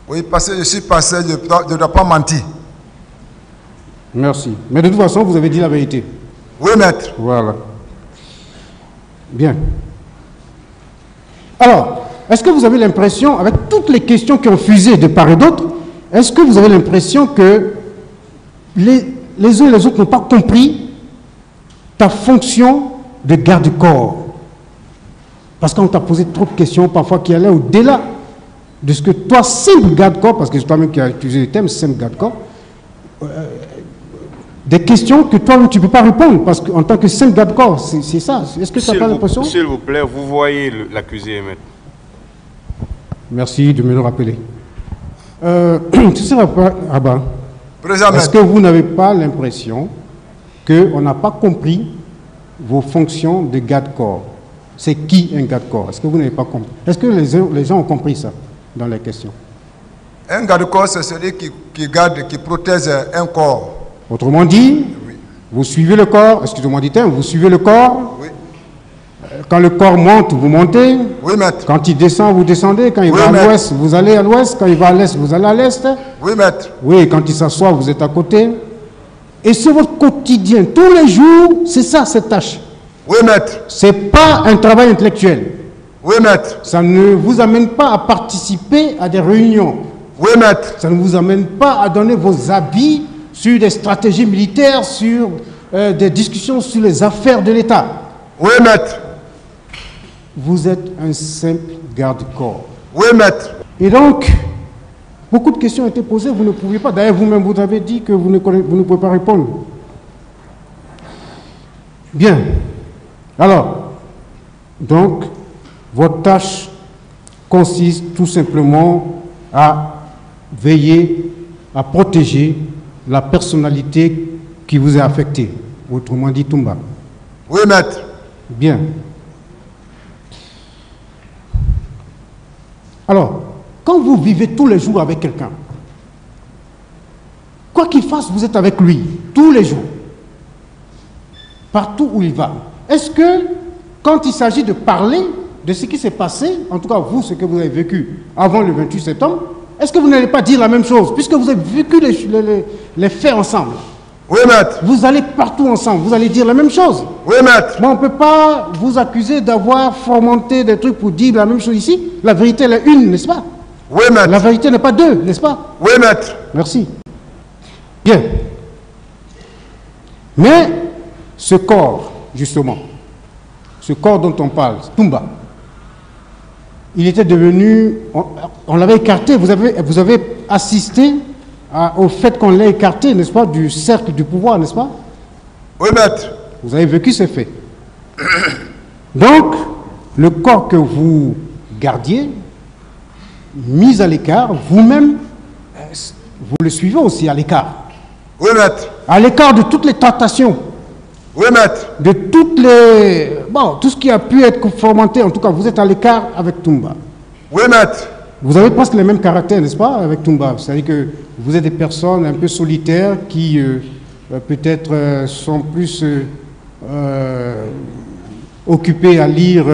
Oui, parce que je suis passé, je ne dois pas mentir. Merci. Mais de toute façon, vous avez dit la vérité. Oui, maître. Voilà. Bien. Alors, est-ce que vous avez l'impression, avec toutes les questions qui ont fusé de part et d'autre, est-ce que vous avez l'impression que les uns et les autres n'ont pas compris ta fonction de garde-corps? Parce qu'on t'a posé trop de questions, parfois qui allaient au-delà de ce que toi, simple garde-corps, parce que c'est toi-même qui as utilisé le terme simple garde-corps, des questions que toi-même tu ne peux pas répondre, parce qu'en tant que simple garde-corps, c'est ça. Est-ce que tu n'as pas l'impression? S'il vous plaît, vous voyez l'accusé, maître. Merci de me le rappeler. Tu sais, Abba, est-ce que vous n'avez pas l'impression qu'on n'a pas compris vos fonctions de garde-corps? C'est qui un garde-corps? Est-ce que vous n'avez pas compris? Est-ce que les gens ont compris ça dans les questions? Un garde-corps, c'est celui qui garde, qui protège un corps. Autrement dit, oui. Vous suivez le corps, excusez-moi du terme, vous suivez le corps. Oui. Quand le corps monte, vous montez. Oui, maître. Quand il descend, vous descendez. Quand il va à l'ouest, vous allez à l'ouest. Quand il va à l'est, vous allez à l'est. Oui, maître. Oui, quand il s'assoit, vous êtes à côté. Et c'est votre quotidien. Tous les jours, c'est ça, cette tâche. Oui, maître. Ce n'est pas un travail intellectuel. Oui, maître. Ça ne vous amène pas à participer à des réunions. Oui, maître. Ça ne vous amène pas à donner vos avis sur des stratégies militaires, sur des discussions sur les affaires de l'État. Oui, maître. Vous êtes un simple garde-corps. Oui, maître. Et donc, beaucoup de questions ont été posées, vous ne pouviez pas. D'ailleurs, vous-même, vous avez dit que vous ne pouvez pas répondre. Bien. Alors, donc, votre tâche consiste tout simplement à veiller, à protéger la personnalité qui vous est affectée. Autrement dit, Toumba. Oui, maître. Bien. Alors, quand vous vivez tous les jours avec quelqu'un, quoi qu'il fasse, vous êtes avec lui, tous les jours, partout où il va. Est-ce que, quand il s'agit de parler de ce qui s'est passé, en tout cas vous, ce que vous avez vécu avant le 28 septembre, est-ce que vous n'allez pas dire la même chose, puisque vous avez vécu les faits ensemble? Oui, maître. Vous allez partout ensemble, vous allez dire la même chose. Oui, maître. Mais on ne peut pas vous accuser d'avoir fomenté des trucs pour dire la même chose ici. La vérité, elle est une, n'est-ce pas? Oui, maître. La vérité n'est pas deux, n'est-ce pas? Oui, maître. Merci. Bien. Mais ce corps, justement, ce corps dont on parle, Toumba, il était devenu, on l'avait écarté, vous avez assisté au fait qu'on l'ait écarté, n'est-ce pas, du cercle du pouvoir, n'est-ce pas? Oui, maître. Vous avez vécu ces faits. Donc, le corps que vous gardiez, mis à l'écart, vous-même, vous le suivez aussi à l'écart. Oui, maître. À l'écart de toutes les tentations. Oui, maître. De toutes les... Bon, tout ce qui a pu être fomenté, en tout cas, vous êtes à l'écart avec Toumba. Oui, maître. Vous avez presque les mêmes caractères, n'est-ce pas, avec Toumba? C'est-à-dire que vous êtes des personnes un peu solitaires qui, peut-être, sont plus occupées à lire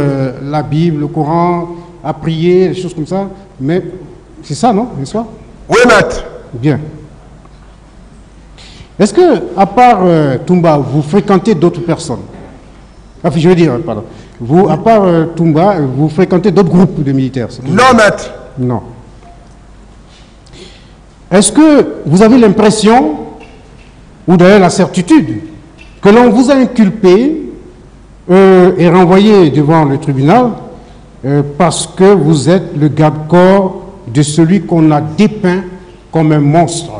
la Bible, le Coran, à prier, des choses comme ça. Mais c'est ça, non? N'est-ce pas? Oui, maître. Bien. Est-ce que, à part Toumba, vous fréquentez d'autres personnes? Enfin, je veux dire, pardon. Vous, à part Toumba, vous fréquentez d'autres groupes de militaires? Non, maître. Non. Est-ce que vous avez l'impression, ou d'ailleurs la certitude, que l'on vous a inculpé et renvoyé devant le tribunal parce que vous êtes le garde-corps de celui qu'on a dépeint comme un monstre.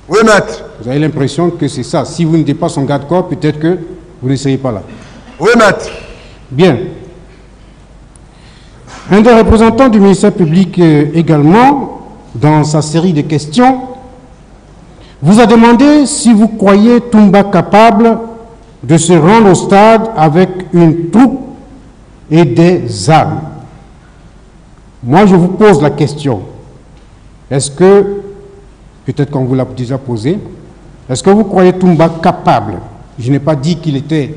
Oui, maître. Vous avez l'impression que c'est ça. Si vous n'étiez pas son garde-corps, peut-être que vous ne seriez pas là. Oui, maître. Bien. Un des représentants du ministère public également, dans sa série de questions, vous a demandé si vous croyez Toumba capable de se rendre au stade avec une troupe et des armes. Moi, je vous pose la question. Est-ce que, peut-être qu'on vous l'a déjà posé, est-ce que vous croyez Toumba capable? Je n'ai pas dit qu'il était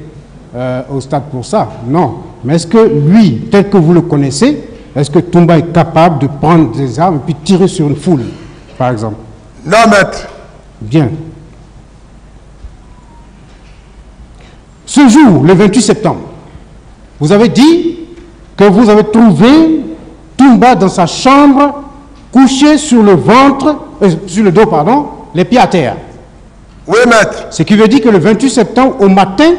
au stade pour ça, non. Mais est-ce que lui, tel que vous le connaissez, est-ce que Toumba est capable de prendre des armes et puis tirer sur une foule, par exemple? Non, maître. Bien. Ce jour, le 28 septembre, vous avez dit que vous avez trouvé Toumba dans sa chambre, couché sur le ventre, sur le dos, pardon, les pieds à terre. Oui, maître. Ce qui veut dire que le 28 septembre, au matin,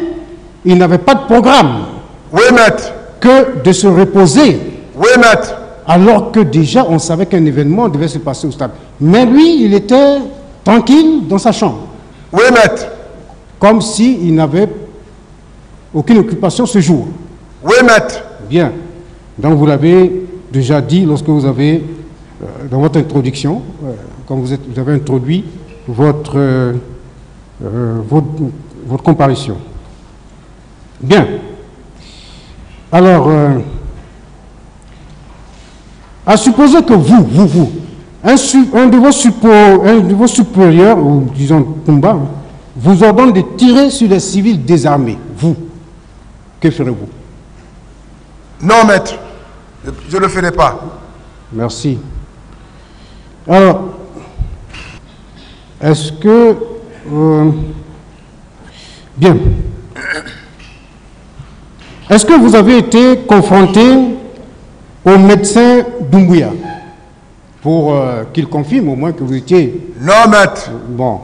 il n'avait pas de programme Oui, maître. que de se reposer, Oui, maître. alors que déjà on savait qu'un événement devait se passer au stade. Mais lui, il était tranquille dans sa chambre, Oui, maître. comme s'il n'avait aucune occupation ce jour. Oui, maître. Bien. Donc vous l'avez déjà dit lorsque vous avez, dans votre introduction, quand vous avez introduit votre comparution. Bien. Alors, à supposer que un de vos supérieurs, ou disons Toumba, vous ordonne de tirer sur les civils désarmés, vous, que ferez-vous? Non, maître. Je ne le ferai pas. Merci. Alors, est-ce que... bien. Est-ce que vous avez été confronté au médecin Doumbouya pour qu'il confirme au moins que vous étiez... Non, maître. Bon,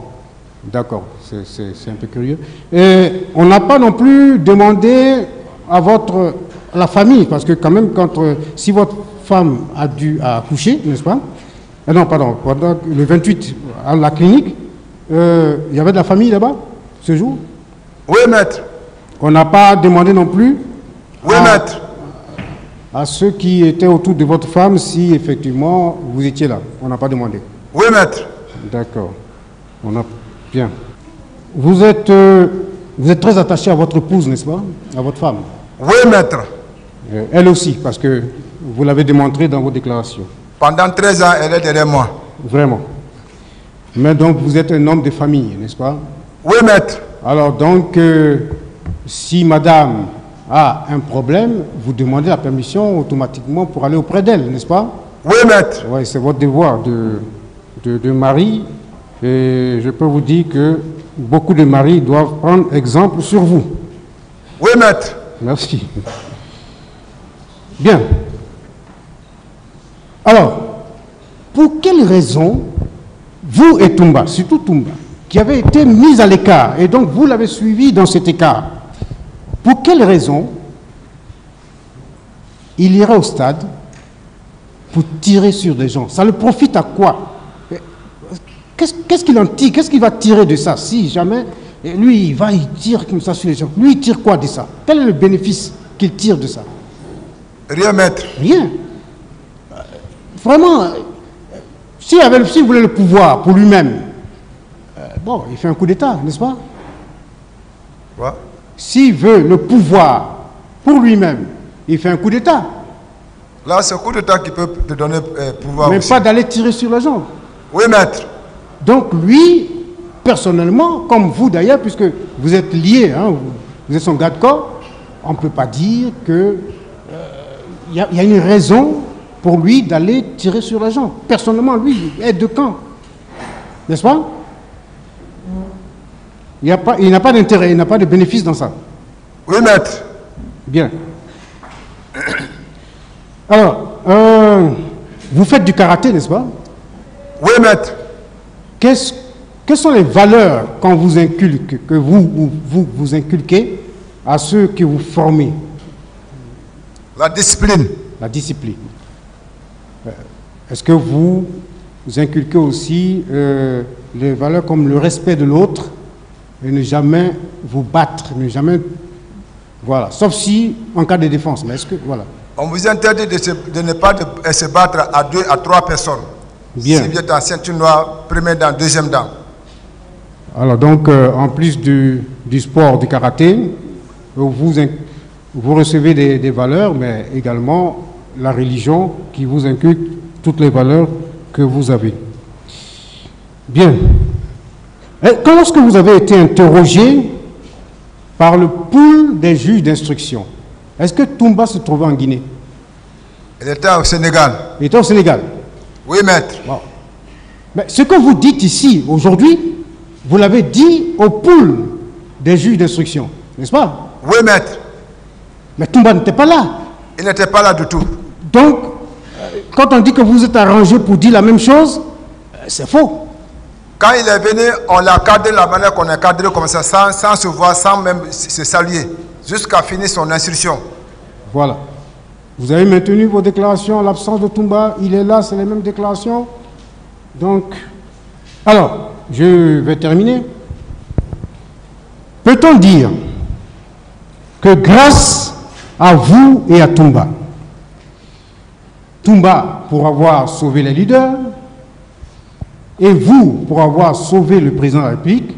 d'accord, c'est un peu curieux. Et on n'a pas non plus demandé à la famille, parce que quand même, si votre femme a dû accoucher, n'est-ce pas? Non, pardon, pendant le 28 à la clinique, il y avait de la famille là-bas, ce jour? Oui, maître. On n'a pas demandé non plus Oui, maître. à ceux qui étaient autour de votre femme si effectivement vous étiez là. On n'a pas demandé. Oui, maître. D'accord. On a bien. Vous êtes très attaché à votre épouse, n'est-ce pas? À votre femme. Oui, maître. Elle aussi, parce que vous l'avez démontré dans vos déclarations. Pendant 13 ans, elle est derrière moi. Vraiment. Mais donc vous êtes un homme de famille, n'est-ce pas? Oui, maître. Alors donc, si madame a un problème, vous demandez la permission automatiquement pour aller auprès d'elle, n'est-ce pas? Oui, maître. Oui, c'est votre devoir de mari. Et je peux vous dire que beaucoup de maris doivent prendre exemple sur vous. Oui, maître. Merci. Bien. Alors, pour quelle raison, vous et Toumba, surtout Toumba, qui avez été mis à l'écart, et donc vous l'avez suivi dans cet écart, pour quelle raison il ira au stade pour tirer sur des gens? Ça le profite à quoi? Qu'est-ce qu'il en tire? Qu'est-ce qu'il va tirer de ça? Si jamais, lui, il tire comme ça sur les gens. Lui, il tire quoi de ça? Quel est le bénéfice qu'il tire de ça? Rien, maître. Rien. Vraiment, s'il voulait le pouvoir pour lui-même, bon, il fait un coup d'État, n'est-ce pas? Quoi? S'il veut le pouvoir pour lui-même, il fait un coup d'État. Là, c'est un coup d'État qui peut te donner pouvoir Mais aussi. pas d'aller tirer sur les gens. Oui, maître. Donc lui, personnellement, comme vous d'ailleurs, puisque vous êtes liés, hein, vous êtes son garde-corps, on ne peut pas dire que y a une raison pour lui d'aller tirer sur les gens. Personnellement, lui, aide de camp. N'est-ce pas? Il n'a pas d'intérêt, il n'a pas de bénéfice dans ça. Oui, maître. Bien. Alors, vous faites du karaté, n'est-ce pas? Oui, maître. Quelles sont les valeurs qu'on vous inculque, que vous inculquez à ceux que vous formez? La discipline. La discipline. Est-ce que vous inculquez aussi les valeurs comme le respect de l'autre et ne jamais vous battre, ne jamais... Voilà, sauf si en cas de défense. Mais est-ce que... Voilà. On vous interdit de ne pas se battre à 2 à 3 personnes. Bien. Si vous êtes en ceinture noire, premier dan, deuxième dan. Alors donc, en plus du sport, du karaté, vous recevez des valeurs, mais également la religion qui vous inculque toutes les valeurs que vous avez. Bien. Quand lorsque vous avez été interrogé par le pool des juges d'instruction, est-ce que Toumba se trouvait en Guinée? Il était au Sénégal. Il était au Sénégal. Oui, maître. Bon. Mais ce que vous dites ici, aujourd'hui, vous l'avez dit au pool des juges d'instruction, n'est-ce pas? Oui, maître. Mais Toumba n'était pas là. Il n'était pas là du tout. Donc, quand on dit que vous êtes arrangé pour dire la même chose, c'est faux. Quand il est venu, on l'a cadré de la manière qu'on a cadré comme ça, sans se voir, sans même se saluer, jusqu'à finir son instruction. Voilà. Vous avez maintenu vos déclarations, l'absence de Toumba, il est là, c'est les mêmes déclarations. Donc, alors, je vais terminer. Peut-on dire que grâce à vous et à Toumba, Toumba pour avoir sauvé les leaders, et vous pour avoir sauvé le président de la République,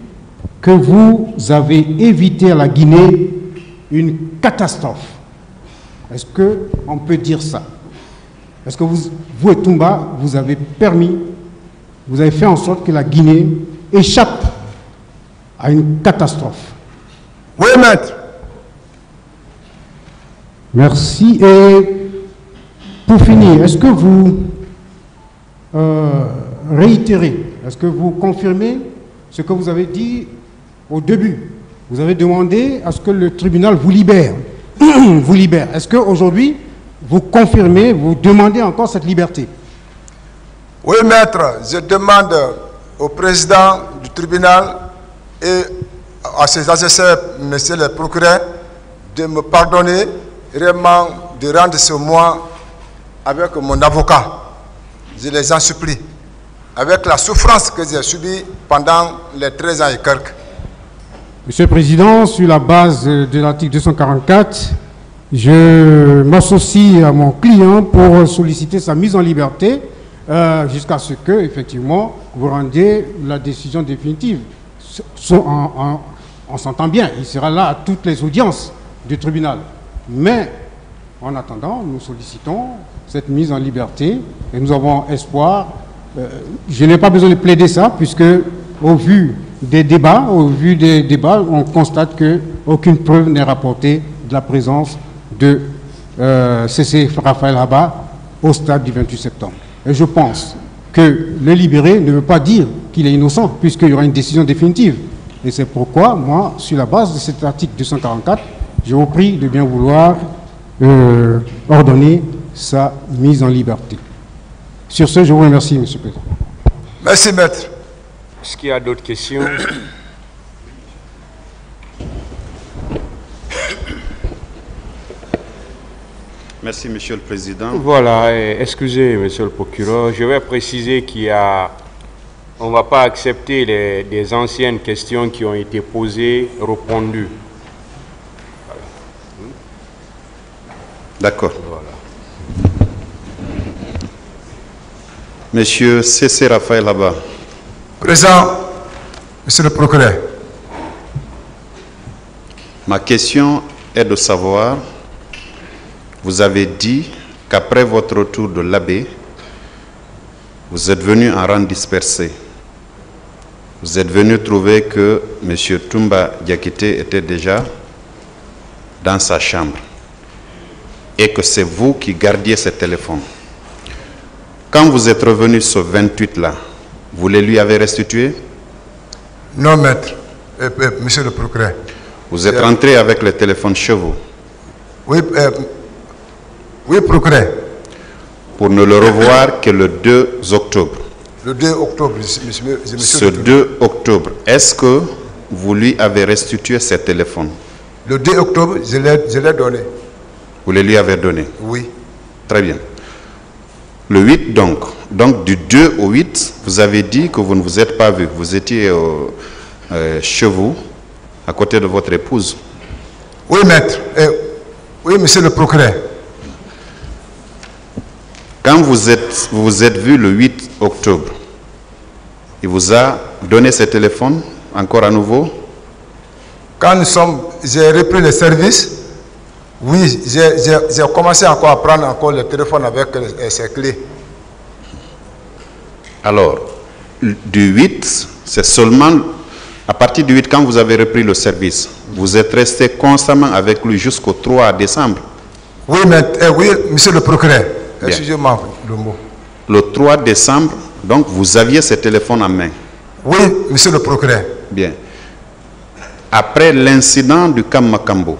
que vous avez évité à la Guinée une catastrophe? Est-ce qu'on peut dire ça? Est-ce que vous et Toumba, vous avez permis, vous avez fait en sorte que la Guinée échappe à une catastrophe? Oui, maître. Merci. Et pour finir, est-ce que vous réitérez, est-ce que vous confirmez ce que vous avez dit au début? Vous avez demandé à ce que le tribunal vous libère. Vous libère. Est-ce qu'aujourd'hui, vous confirmez, vous demandez encore cette liberté? Oui, maître. Je demande au président du tribunal et à ses assesseurs, monsieur le procureur, de me pardonner, vraiment de rendre ce mois avec mon avocat. Je les en supplie. Avec la souffrance que j'ai subie pendant les 13 ans et quelques. Monsieur le Président, sur la base de l'article 244, je m'associe à mon client pour solliciter sa mise en liberté jusqu'à ce que, effectivement, vous rendiez la décision définitive. On s'entend bien, il sera là à toutes les audiences du tribunal. Mais, en attendant, nous sollicitons cette mise en liberté et nous avons espoir. Je n'ai pas besoin de plaider ça, puisque au vu des débats, on constate qu'aucune preuve n'est rapportée de la présence de C.C. Raphaël Haba au stade du 28 septembre. Et je pense que le libéré ne veut pas dire qu'il est innocent, puisqu'il y aura une décision définitive. Et c'est pourquoi, moi, sur la base de cet article 244, je vous prie de bien vouloir ordonner sa mise en liberté. Sur ce, je vous remercie, Monsieur le Président. Merci, maître. Est-ce qu'il y a d'autres questions? Merci, Monsieur le Président. Voilà, excusez, Monsieur le procureur, je vais préciser on ne va pas accepter des anciennes questions qui ont été posées, répondues. Voilà. D'accord. Voilà. Monsieur C.C. Raphaël Haba. Présent, Monsieur le procureur. Ma question est de savoir, vous avez dit qu'après votre retour de l'abbé, vous êtes venu en rang dispersé. Vous êtes venu trouver que M. Toumba Diakité était déjà dans sa chambre et que c'est vous qui gardiez ce téléphone. Quand vous êtes revenu ce 28-là, vous les lui avez restitués? Non, maître. Monsieur le procureur. Vous êtes rentré avec le téléphone chez vous? Oui, oui, procureur. Pour ne le revoir que le 2 octobre. Le 2 octobre, monsieur. Ce 2 octobre, est-ce que vous lui avez restitué ce téléphone? Le 2 octobre, je l'ai donné. Vous les lui avez donnés? Oui. Très bien. Le 8 donc du 2 au 8, vous avez dit que vous ne vous êtes pas vu. Vous étiez chez vous, à côté de votre épouse. Oui, maître. Oui, monsieur le procureur. Quand vous vous êtes vu le 8 octobre, il vous a donné ce téléphone, encore à nouveau? Quand j'ai repris le service, oui, j'ai commencé encore à prendre encore le téléphone avec ses clés. Alors, du 8, c'est seulement à partir du 8, quand vous avez repris le service, vous êtes resté constamment avec lui jusqu'au 3 décembre? Oui, oui, monsieur le procureur. Excusez-moi le mot. Le 3 décembre, donc vous aviez ce téléphone en main? Oui, monsieur le procureur. Bien. Après l'incident du Camp Makambo,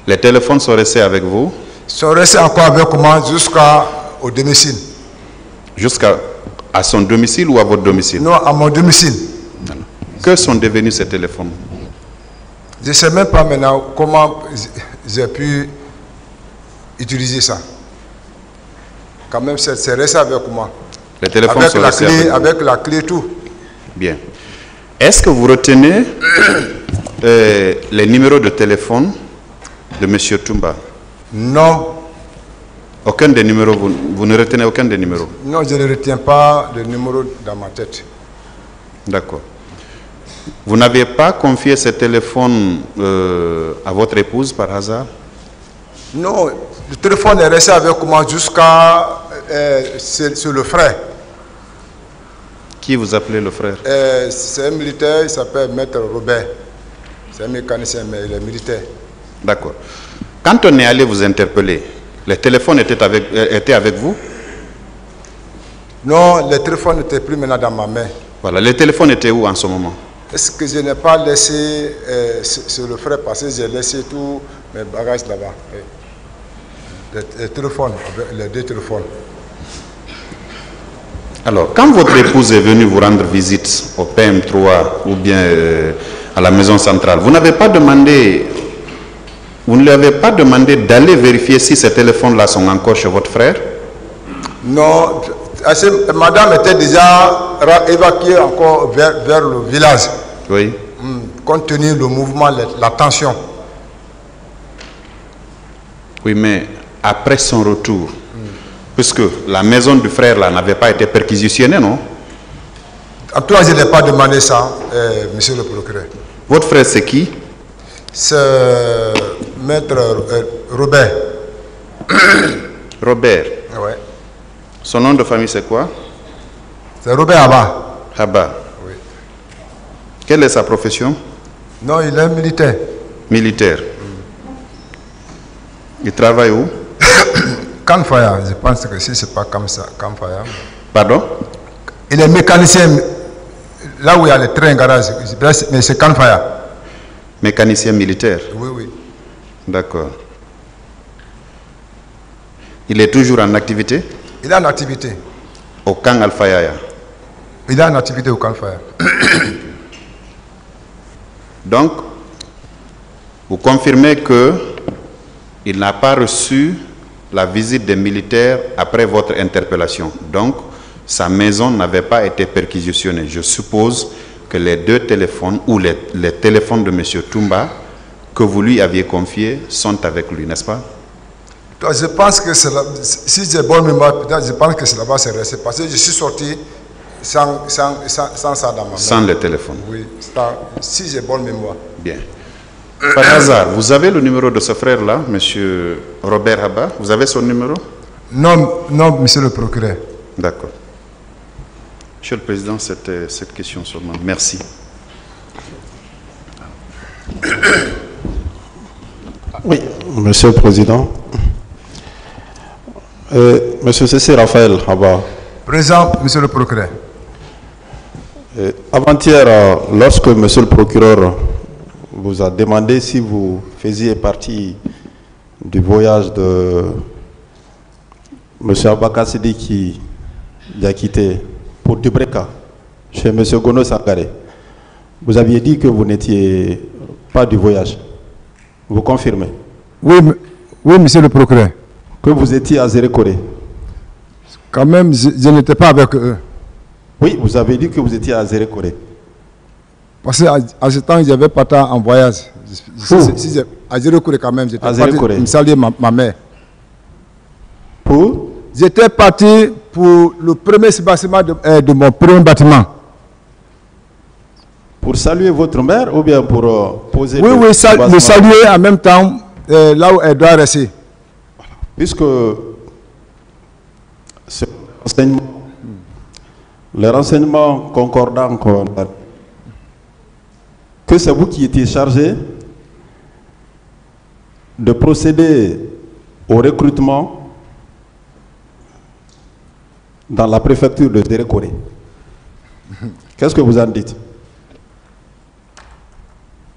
les téléphones sont restés avec vous? Ils sont restés encore avec moi jusqu'au domicile. Jusqu'à son domicile ou à votre domicile? Non, à mon domicile. Que sont devenus ces téléphones? Je ne sais même pas maintenant comment j'ai pu utiliser ça. Quand même, c'est resté avec moi. Les téléphones avec sont la restés clé, avec la clé, tout. Bien. Est-ce que vous retenez les numéros de téléphone de M. Toumba? Non. Aucun des numéros, vous ne retenez aucun des numéros? Non, je ne retiens pas de numéro dans ma tête. D'accord. Vous n'avez pas confié ce téléphone à votre épouse par hasard? Non, le téléphone est resté avec moi jusqu'à... c'est le frère. Qui vous appelez le frère? C'est un militaire, il s'appelle Maître Robert. C'est un mécanicien, mais il est militaire. D'accord. Quand on est allé vous interpeller, le téléphone était avec vous? Non, le téléphone n'était plus maintenant dans ma main. Voilà, le téléphone était où en ce moment? Est-ce que je n'ai pas laissé sur le frère parce que j'ai laissé tous mes bagages là-bas. Les téléphones, les deux téléphones. Alors, quand votre épouse est venue vous rendre visite au PM3 ou bien à la maison centrale, vous ne lui avez pas demandé d'aller vérifier si ces téléphones-là sont encore chez votre frère? Non, madame était déjà évacuée encore vers le village. Oui. Compte tenu du mouvement, la tension. Oui, mais après son retour, puisque la maison du frère là n'avait pas été perquisitionnée, non? En tout cas, je n'ai pas demandé ça, monsieur le procureur. Votre frère, c'est qui? C'est Maître Robert. Robert. Oui. Son nom de famille, c'est quoi? C'est Robert Abba. Abba. Oui. Quelle est sa profession? Non, il est militaire. Militaire. Il travaille où? Canfaya, je pense que si c'est pas comme ça, Canfaya. Pardon? Il est mécanicien, là où il y a le train garage, mais c'est Canfaya. Mécanicien militaire? Oui, oui. D'accord. Il est toujours en activité? Il est en activité. Au camp Alfayaya? Il est en activité au Canfaya. Donc, vous confirmez que il n'a pas reçu la visite des militaires après votre interpellation. Donc, sa maison n'avait pas été perquisitionnée. Je suppose que les deux téléphones ou les téléphones de M. Toumba que vous lui aviez confiés sont avec lui, n'est-ce pas? Je pense que si j'ai bonne mémoire, je pense que c'est là-bas c'est resté. Parce que je suis sorti sans ça dans ma main. Sans le téléphone? Oui, si j'ai bonne mémoire. Bien. Par hasard, vous avez le numéro de ce frère-là, M. Robert Abba? Vous avez son numéro? Non, non, monsieur le procureur. D'accord. Monsieur le Président, c'était cette question seulement. Merci. Oui, Monsieur le Président. Monsieur C.C. Raphaël Abba. Présent, monsieur le procureur. Avant-hier, lorsque monsieur le procureur vous a demandé si vous faisiez partie du voyage de monsieur Abaka Sidi qui a quitté pour Dubreka, chez monsieur Gono Sangaré, vous aviez dit que vous n'étiez pas du voyage. Vous confirmez? Oui, Oui, monsieur le procureur. Que vous étiez à Zérékoré. Quand même, je n'étais pas avec eux. Oui, vous avez dit que vous étiez à Zérékoré. Parce qu'à ce temps, j'avais parti en voyage. À Zérékoré quand même, j'étais parti me saluer ma mère. Pour? J'étais parti pour le premier bâtiment de mon premier bâtiment. Pour saluer votre mère ou bien pour poser oui, le saluer en même temps là où elle doit rester. Puisque les renseignements concordants que c'est vous qui étiez chargé de procéder au recrutement dans la préfecture de Zérékoré. Qu'est-ce que vous en dites?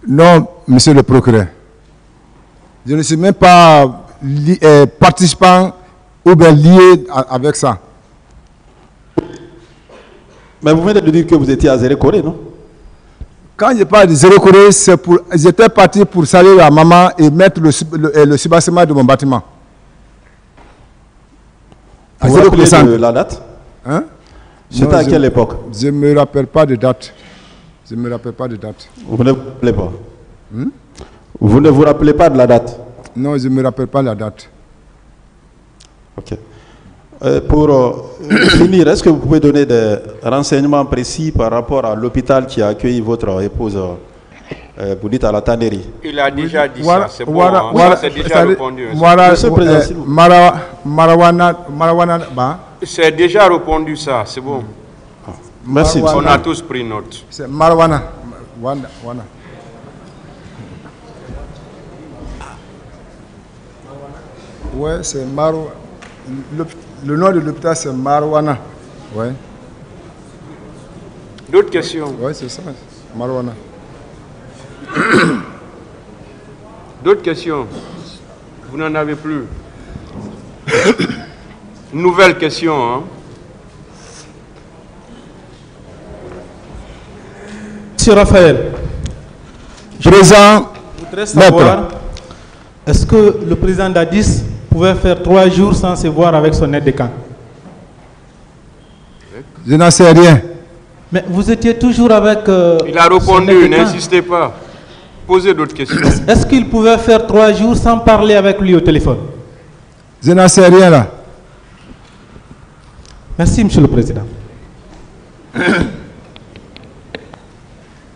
Non, monsieur le procureur. Je ne suis même pas participant ou bien lié avec ça. Mais vous venez de dire que vous étiez à Zérékoré, non? Quand je parle de Zérékoré, j'étais parti pour saluer la maman et mettre le soubassement de mon bâtiment. Vous vous rappelez de la date? Hein? C'était à quelle époque? Je ne me rappelle pas de date. Je ne me rappelle pas de date. Vous ne vous rappelez pas? Vous ne vous rappelez pas de la date? Non, je ne me rappelle pas la date. Ok. Pour finir, est-ce que vous pouvez donner des renseignements précis par rapport à l'hôpital qui a accueilli votre épouse, vous dites à la tannerie? Il a déjà dit ça, c'est bon, c'est déjà répondu. C'est déjà répondu ça, c'est bon. Merci. On a tous pris note. C'est Marwana. Oui, c'est Marwana. Le nom de l'hôpital, c'est Marwana. Ouais. D'autres questions? Oui, c'est ça. Marwana. D'autres questions? Vous n'en avez plus? Nouvelle question, hein? Monsieur Raphaël, je voudrais savoir, est-ce que le président Dadis pouvait faire 3 jours sans se voir avec son aide de camp? Je n'en sais rien. Mais vous étiez toujours avec... il a répondu, n'insistez pas. Posez d'autres questions. Est-ce qu'il pouvait faire 3 jours sans parler avec lui au téléphone? Je n'en sais rien là. Merci, monsieur le président.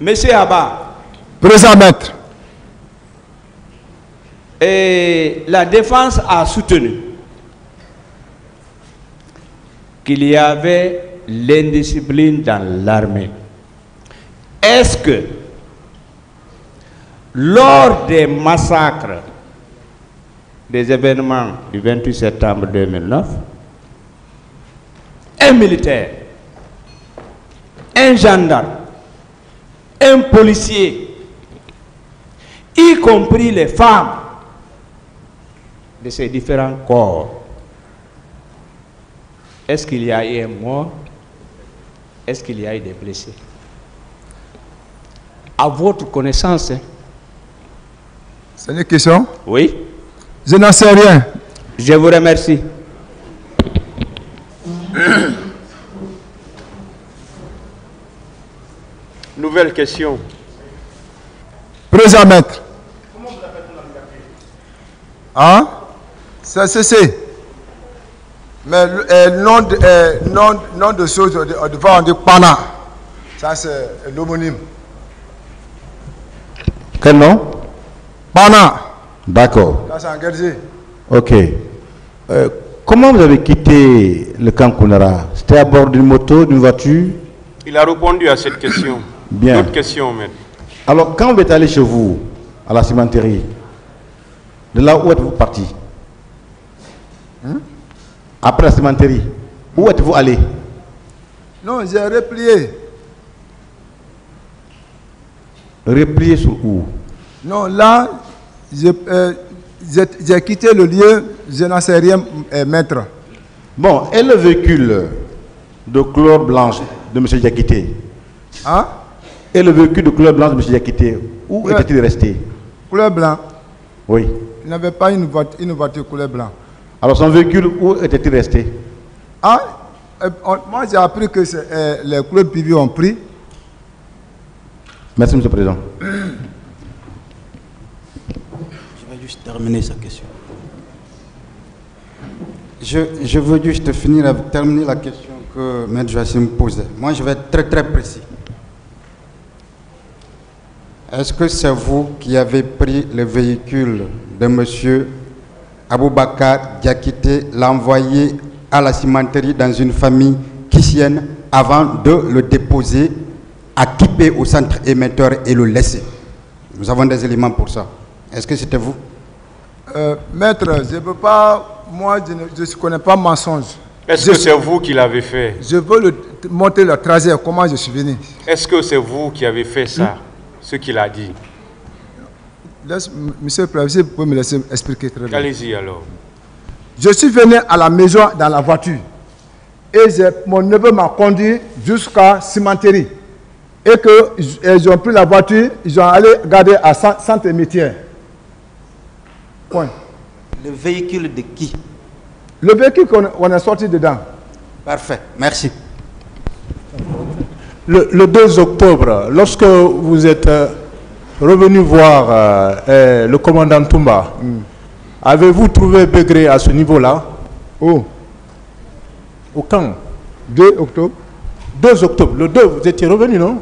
Monsieur Abba. Présent, maître. Et la défense a soutenu qu'il y avait l'indiscipline dans l'armée. Est-ce que lors des massacres des événements du 28 septembre 2009, un militaire, un gendarme, un policier, y compris les femmes de ces différents corps, est-ce qu'il y a eu un mort? Est-ce qu'il y a eu des blessés? À votre connaissance, hein? C'est une question? Oui. Je n'en sais rien. Je vous remercie. Nouvelle question. Présent, maître. Hein? C'est cessé. Mais nom de choses, devant on dit Pana. Ça, c'est l'homonyme. Quel nom? Pana. D'accord. Ça, c'est en Guernsey. Ok. Comment vous avez quitté le camp Kounara? C'était à bord d'une moto, d'une voiture? Il a répondu à cette question. Bien. D'autres questions, maître. Alors, quand vous êtes allé chez vous, à la cimenterie, de là où êtes-vous parti? Après la cimenterie, où êtes-vous allé? Non, j'ai replié. Replié sur où? Non, là, j'ai quitté le lieu, je n'en sais rien, maître. Bon, et le véhicule de couleur blanche de M. Diakité? Hein? Et le véhicule de couleur blanche de M. Diakité, où était-il resté? Couleur blanc. Oui. Il n'avait pas une voiture couleur blanc. Alors son véhicule, où était-il resté? Moi j'ai appris que les couleurs PV ont pris. Merci, Monsieur le Président. Je vais juste terminer sa question. Je veux juste terminer la question que M. Joachim posait. Moi, je vais être très très précis. Est-ce que c'est vous qui avez pris le véhicule de M. Aboubakar Diakité, l'envoyé à la cimenterie dans une famille kissienne avant de le déposer à Kipé au centre émetteur et le laisser? Nous avons des éléments pour ça. Est-ce que c'était vous? Maître, je ne peux pas, moi je ne connais pas mensonge. Est-ce que c'est vous qui l'avez fait? Je veux montrer le trajet, comment je suis venu. Est-ce que c'est vous qui avez fait ça, ce qu'il a dit? Monsieur le Président, vous pouvez me laisser expliquer très bien. Allez-y alors. Je suis venu à la maison dans la voiture et mon neveu m'a conduit jusqu'à cimenterie. Et qu'ils ont pris la voiture, ils ont allé garder à centre émetteur. Point. Le véhicule de qui? Le véhicule qu'on a sorti dedans. Parfait, merci. Le 2 octobre, lorsque vous êtes revenu voir le commandant Toumba, avez-vous trouvé Begré à ce niveau-là? Où? Au camp. 2 octobre. 2 octobre. Le 2, vous étiez revenu, non?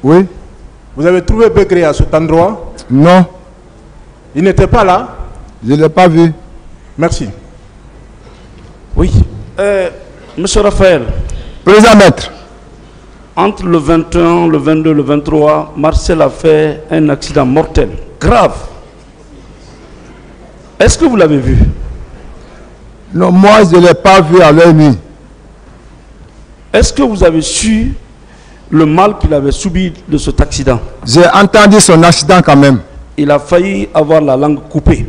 Oui. Vous avez trouvé Begré à cet endroit? Non. Il n'était pas là? Je ne l'ai pas vu. Merci. Oui. Monsieur Raphaël. Président maître. Entre le 21, le 22, le 23, Marcel a fait un accident mortel, grave. Est-ce que vous l'avez vu? Non, moi je ne l'ai pas vu à l'œil nu. Est-ce que vous avez su le mal qu'il avait subi de cet accident? J'ai entendu son accident quand même. Il a failli avoir la langue coupée.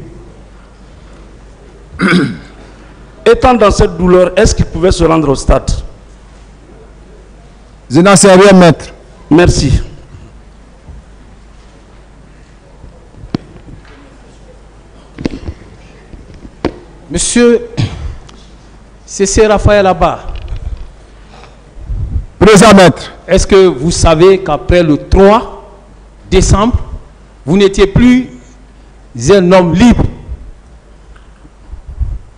Étant dans cette douleur, est-ce qu'il pouvait se rendre au stade? Je n'en sais rien, maître. Merci. Monsieur C.C. Raphaël Abba. Présent, maître. Est-ce que vous savez qu'après le 3 décembre, vous n'étiez plus un homme libre?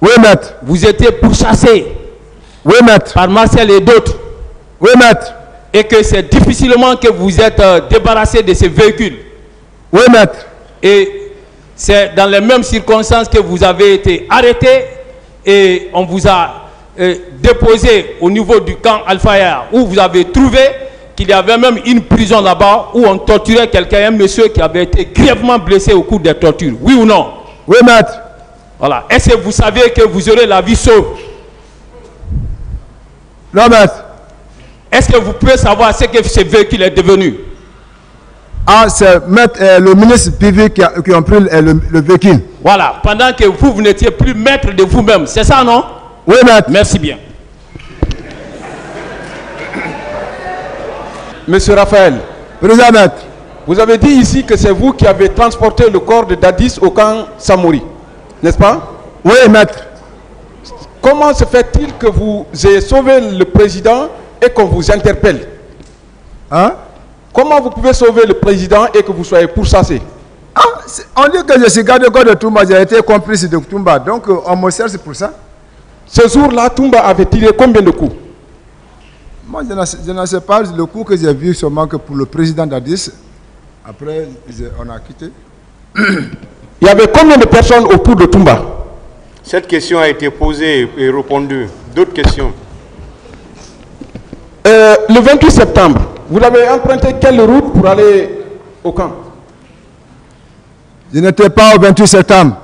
Oui, maître. Vous étiez pourchassé. Oui, maître. Par Marcel et d'autres. Oui, maître. Et que c'est difficilement que vous êtes débarrassé de ces véhicules. Oui, maître. Et c'est dans les mêmes circonstances que vous avez été arrêté et on vous a déposé au niveau du camp Al-Fayar, où vous avez trouvé qu'il y avait même une prison là-bas où on torturait quelqu'un, un monsieur qui avait été grièvement blessé au cours des tortures. Oui ou non? Oui, maître. Voilà. Est-ce que vous savez que vous aurez la vie sauve? Non, maître. Est-ce que vous pouvez savoir ce que ce véhicule est devenu? Ah, c'est le ministre privé qui a pris le véhicule. Voilà. Pendant que vous n'étiez plus maître de vous-même. C'est ça, non? Oui, maître. Merci bien. Monsieur Raphaël. Président maître. Vous avez dit ici que c'est vous qui avez transporté le corps de Dadis au camp Samori, n'est-ce pas? Oui, maître. Comment se fait-il que vous ayez sauvé le président et qu'on vous interpelle? Hein? Comment vous pouvez sauver le président et que vous soyez pourchassé? Ah, on dit que je suis garde-corps de Toumba, j'ai été complice de Toumba, donc on me cherche pour ça. Ce jour-là, Toumba avait tiré combien de coups? Moi, je ne sais pas le coup que j'ai vu seulement que pour le président Dadis. Après, on a quitté. Il y avait combien de personnes autour de Toumba? Cette question a été posée et répondue. D'autres questions? Le 28 septembre, vous avez emprunté quelle route pour aller au camp? Je n'étais pas au 28 septembre.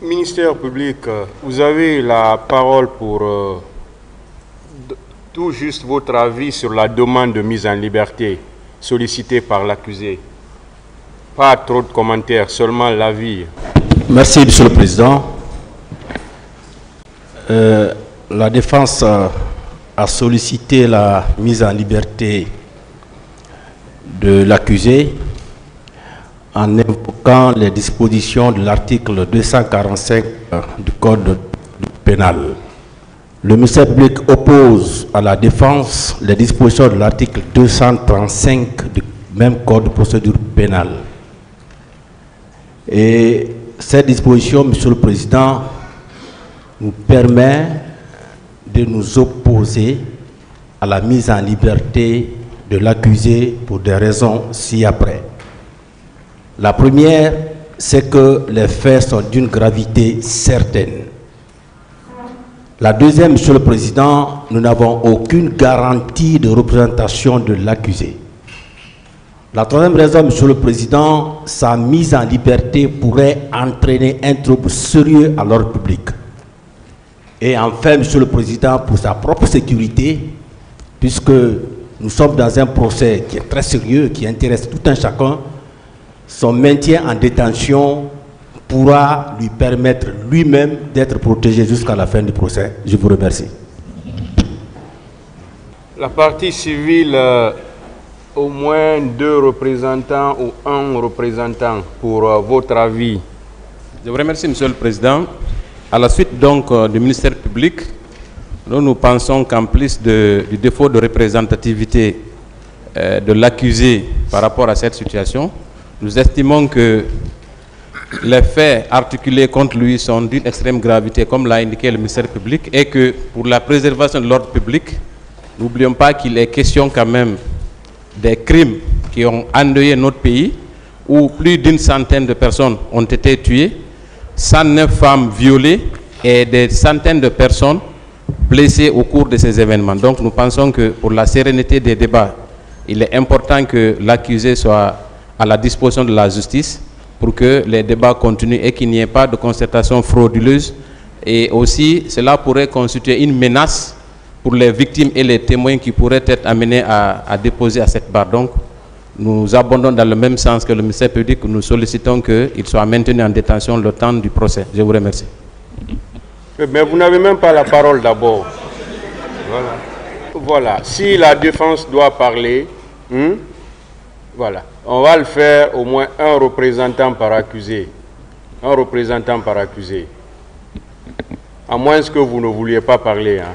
Ministère public, vous avez la parole pour tout juste votre avis sur la demande de mise en liberté sollicitée par l'accusé. Pas trop de commentaires, seulement l'avis. Merci, Monsieur le Président. La défense a sollicité la mise en liberté de l'accusé en invoquant les dispositions de l'article 245 du Code pénal. Le ministère public oppose à la défense les dispositions de l'article 235 du même Code de procédure pénale. Et cette disposition, Monsieur le Président, nous permet de nous opposer à la mise en liberté de l'accusé pour des raisons ci-après. La première, c'est que les faits sont d'une gravité certaine. La deuxième, Monsieur le Président, nous n'avons aucune garantie de représentation de l'accusé. La troisième raison, Monsieur le Président, sa mise en liberté pourrait entraîner un trouble sérieux à l'ordre public. Et enfin, Monsieur le Président, pour sa propre sécurité, puisque nous sommes dans un procès qui est très sérieux, qui intéresse tout un chacun, son maintien en détention pourra lui permettre lui-même d'être protégé jusqu'à la fin du procès. Je vous remercie. La partie civile, au moins 2 représentants ou 1 représentant pour votre avis. Je vous remercie, Monsieur le Président. À la suite donc du ministère public, nous pensons qu'en plus du défaut de représentativité de l'accusé par rapport à cette situation, nous estimons que les faits articulés contre lui sont d'une extrême gravité, comme l'a indiqué le ministère public, et que pour la préservation de l'ordre public, n'oublions pas qu'il est question quand même des crimes qui ont endeuillé notre pays, où plus d'une centaine de personnes ont été tuées, 109 femmes violées et des centaines de personnes blessées au cours de ces événements. Donc nous pensons que pour la sérénité des débats, il est important que l'accusé soit à la disposition de la justice pour que les débats continuent et qu'il n'y ait pas de concertation frauduleuse. Et aussi, cela pourrait constituer une menace pour les victimes et les témoins qui pourraient être amenés à déposer à cette barre. Donc, nous abondons dans le même sens que le ministère public. Nous sollicitons qu'il soit maintenu en détention le temps du procès. Je vous remercie. Mais vous n'avez même pas la parole d'abord. Voilà. Voilà. Si la défense doit parler, voilà. On va le faire au moins 1 représentant par accusé. 1 représentant par accusé. À moins que vous ne vouliez pas parler. Hein.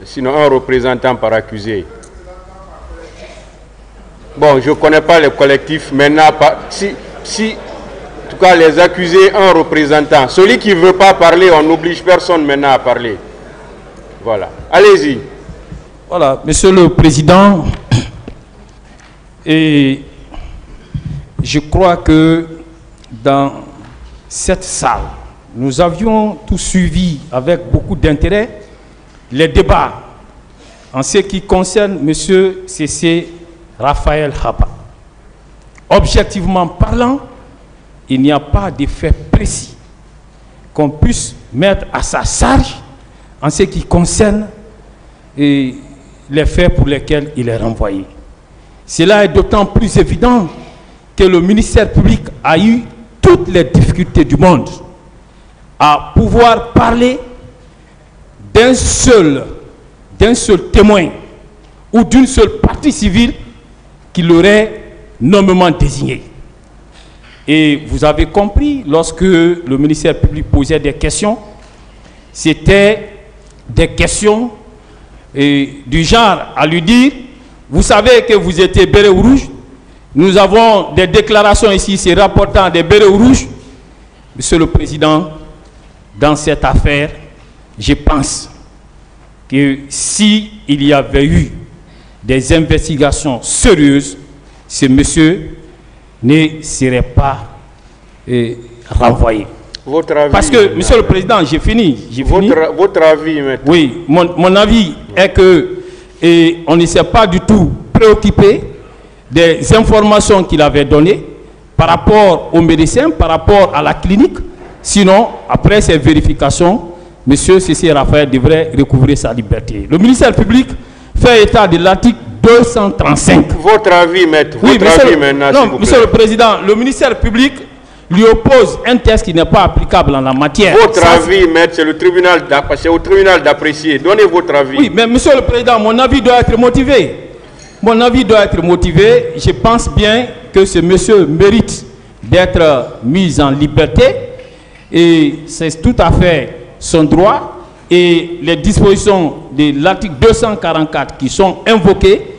Sinon, 1 représentant par accusé. Bon, je ne connais pas les collectifs. Maintenant, en tout cas, les accusés, 1 représentant. Celui qui ne veut pas parler, on n'oblige personne maintenant à parler. Voilà. Allez-y. Voilà, Monsieur le Président. Et je crois que dans cette salle, nous avions tous suivi avec beaucoup d'intérêt les débats en ce qui concerne M. C.C. Raphaël Haba. Objectivement parlant, il n'y a pas de fait précis qu'on puisse mettre à sa charge en ce qui concerne les faits pour lesquels il est renvoyé. Cela est d'autant plus évident que le ministère public a eu toutes les difficultés du monde à pouvoir parler d'un seul témoin ou d'une seule partie civile qui l'aurait nommément désigné. Et vous avez compris, lorsque le ministère public posait des questions, c'était des questions du genre à lui dire, vous savez que vous étiez béret rouge, nous avons des déclarations ici, c'est rapportant des bérets rouges. Monsieur le Président, dans cette affaire, je pense que s'il y avait eu des investigations sérieuses, ce monsieur ne serait pas renvoyé. Votre avis, parce que, Monsieur le Président, j'ai fini. Votre avis, maître. Oui, mon avis est que on ne s'est pas du tout préoccupé des informations qu'il avait données par rapport aux médecins, par rapport à la clinique. Sinon, après ces vérifications, M. C.C. Raphaël devrait recouvrer sa liberté. Le ministère public fait état de l'article 235. Votre avis, maître. Oui, votre avis maintenant, non, Monsieur le Président, le ministère public lui oppose un texte qui n'est pas applicable en la matière. Votre avis, maître, c'est au tribunal d'apprécier. Donnez votre avis. Oui, mais Monsieur le Président, mon avis doit être motivé. Mon avis doit être motivé. Je pense bien que ce monsieur mérite d'être mis en liberté et c'est tout à fait son droit et les dispositions de l'article 244 qui sont invoquées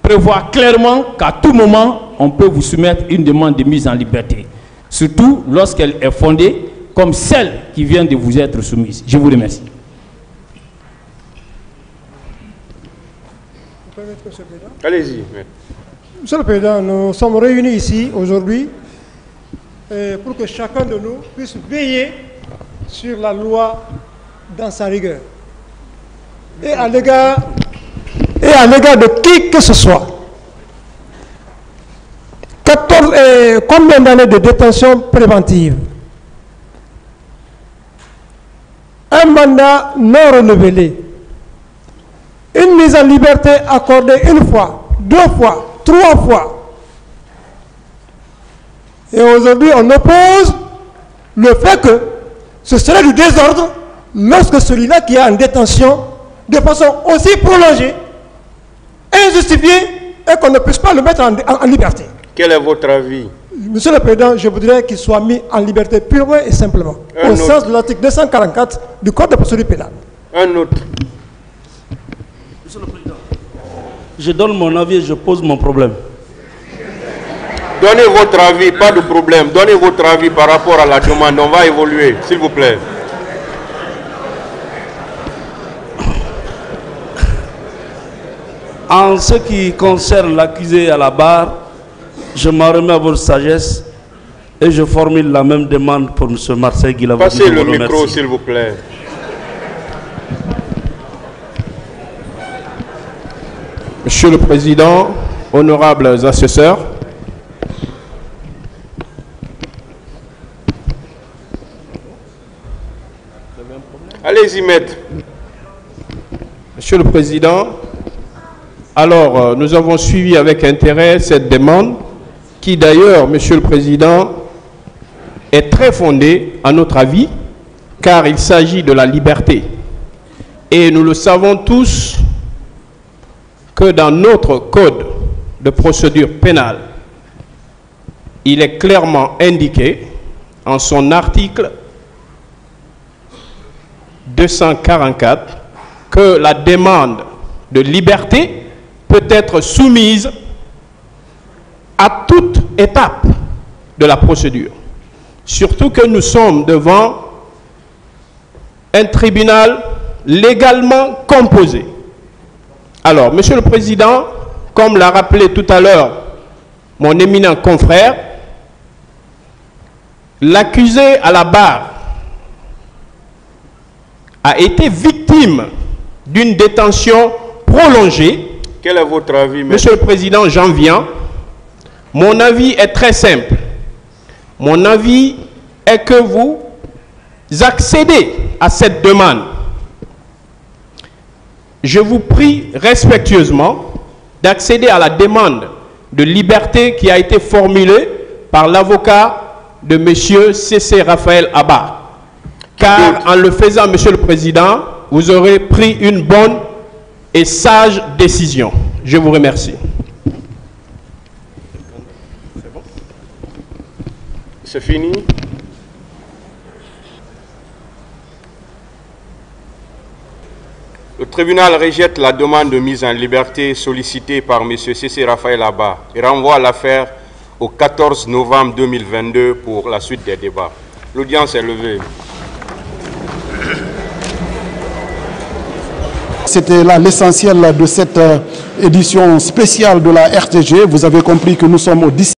prévoient clairement qu'à tout moment on peut vous soumettre une demande de mise en liberté, surtout lorsqu'elle est fondée comme celle qui vient de vous être soumise. Je vous remercie. Allez-y. Monsieur le Président, nous sommes réunis ici aujourd'hui pour que chacun de nous puisse veiller sur la loi dans sa rigueur. Et à l'égard de qui que ce soit. Combien d'années de détention préventive? Un mandat non renouvelé. Une mise en liberté accordée une fois, 2 fois, 3 fois. Et aujourd'hui, on oppose le fait que ce serait du désordre lorsque celui-là qui est en détention de façon aussi prolongée, injustifiée, et qu'on ne puisse pas le mettre en liberté. Quel est votre avis? Monsieur le Président, je voudrais qu'il soit mis en liberté purement et simplement, au sens de l'article 244 du Code de procédure pénale. Un autre. Monsieur le Président, je donne mon avis et je pose mon problème. Donnez votre avis, pas de problème. Donnez votre avis par rapport à la demande. On va évoluer, s'il vous plaît. En ce qui concerne l'accusé à la barre, je m'en remets à votre sagesse et je formule la même demande pour M. Marseille Guilavogui. Passez le micro, s'il vous plaît. Monsieur le Président, honorables assesseurs, allez-y, maître. Monsieur le Président, alors nous avons suivi avec intérêt cette demande qui d'ailleurs, Monsieur le Président, est très fondée à notre avis car il s'agit de la liberté. Et nous le savons tous que dans notre code de procédure pénale, il est clairement indiqué en son article 244 que la demande de liberté peut être soumise à toute étape de la procédure. Surtout que nous sommes devant un tribunal légalement composé. Alors, Monsieur le Président, comme l'a rappelé tout à l'heure mon éminent confrère, l'accusé à la barre a été victime d'une détention prolongée. Quel est votre avis, maître? Monsieur le Président, j'en viens. Mon avis est très simple. Mon avis est que vous accédez à cette demande. Je vous prie respectueusement d'accéder à la demande de liberté qui a été formulée par l'avocat de M. C.C. Raphaël Abba. Car en le faisant, Monsieur le Président, vous aurez pris une bonne et sage décision. Je vous remercie. C'est fini? Le tribunal rejette la demande de mise en liberté sollicitée par M. C.C. Raphaël Abba et renvoie l'affaire au 14 novembre 2022 pour la suite des débats. L'audience est levée. C'était là l'essentiel de cette édition spéciale de la RTG. Vous avez compris que nous sommes au 17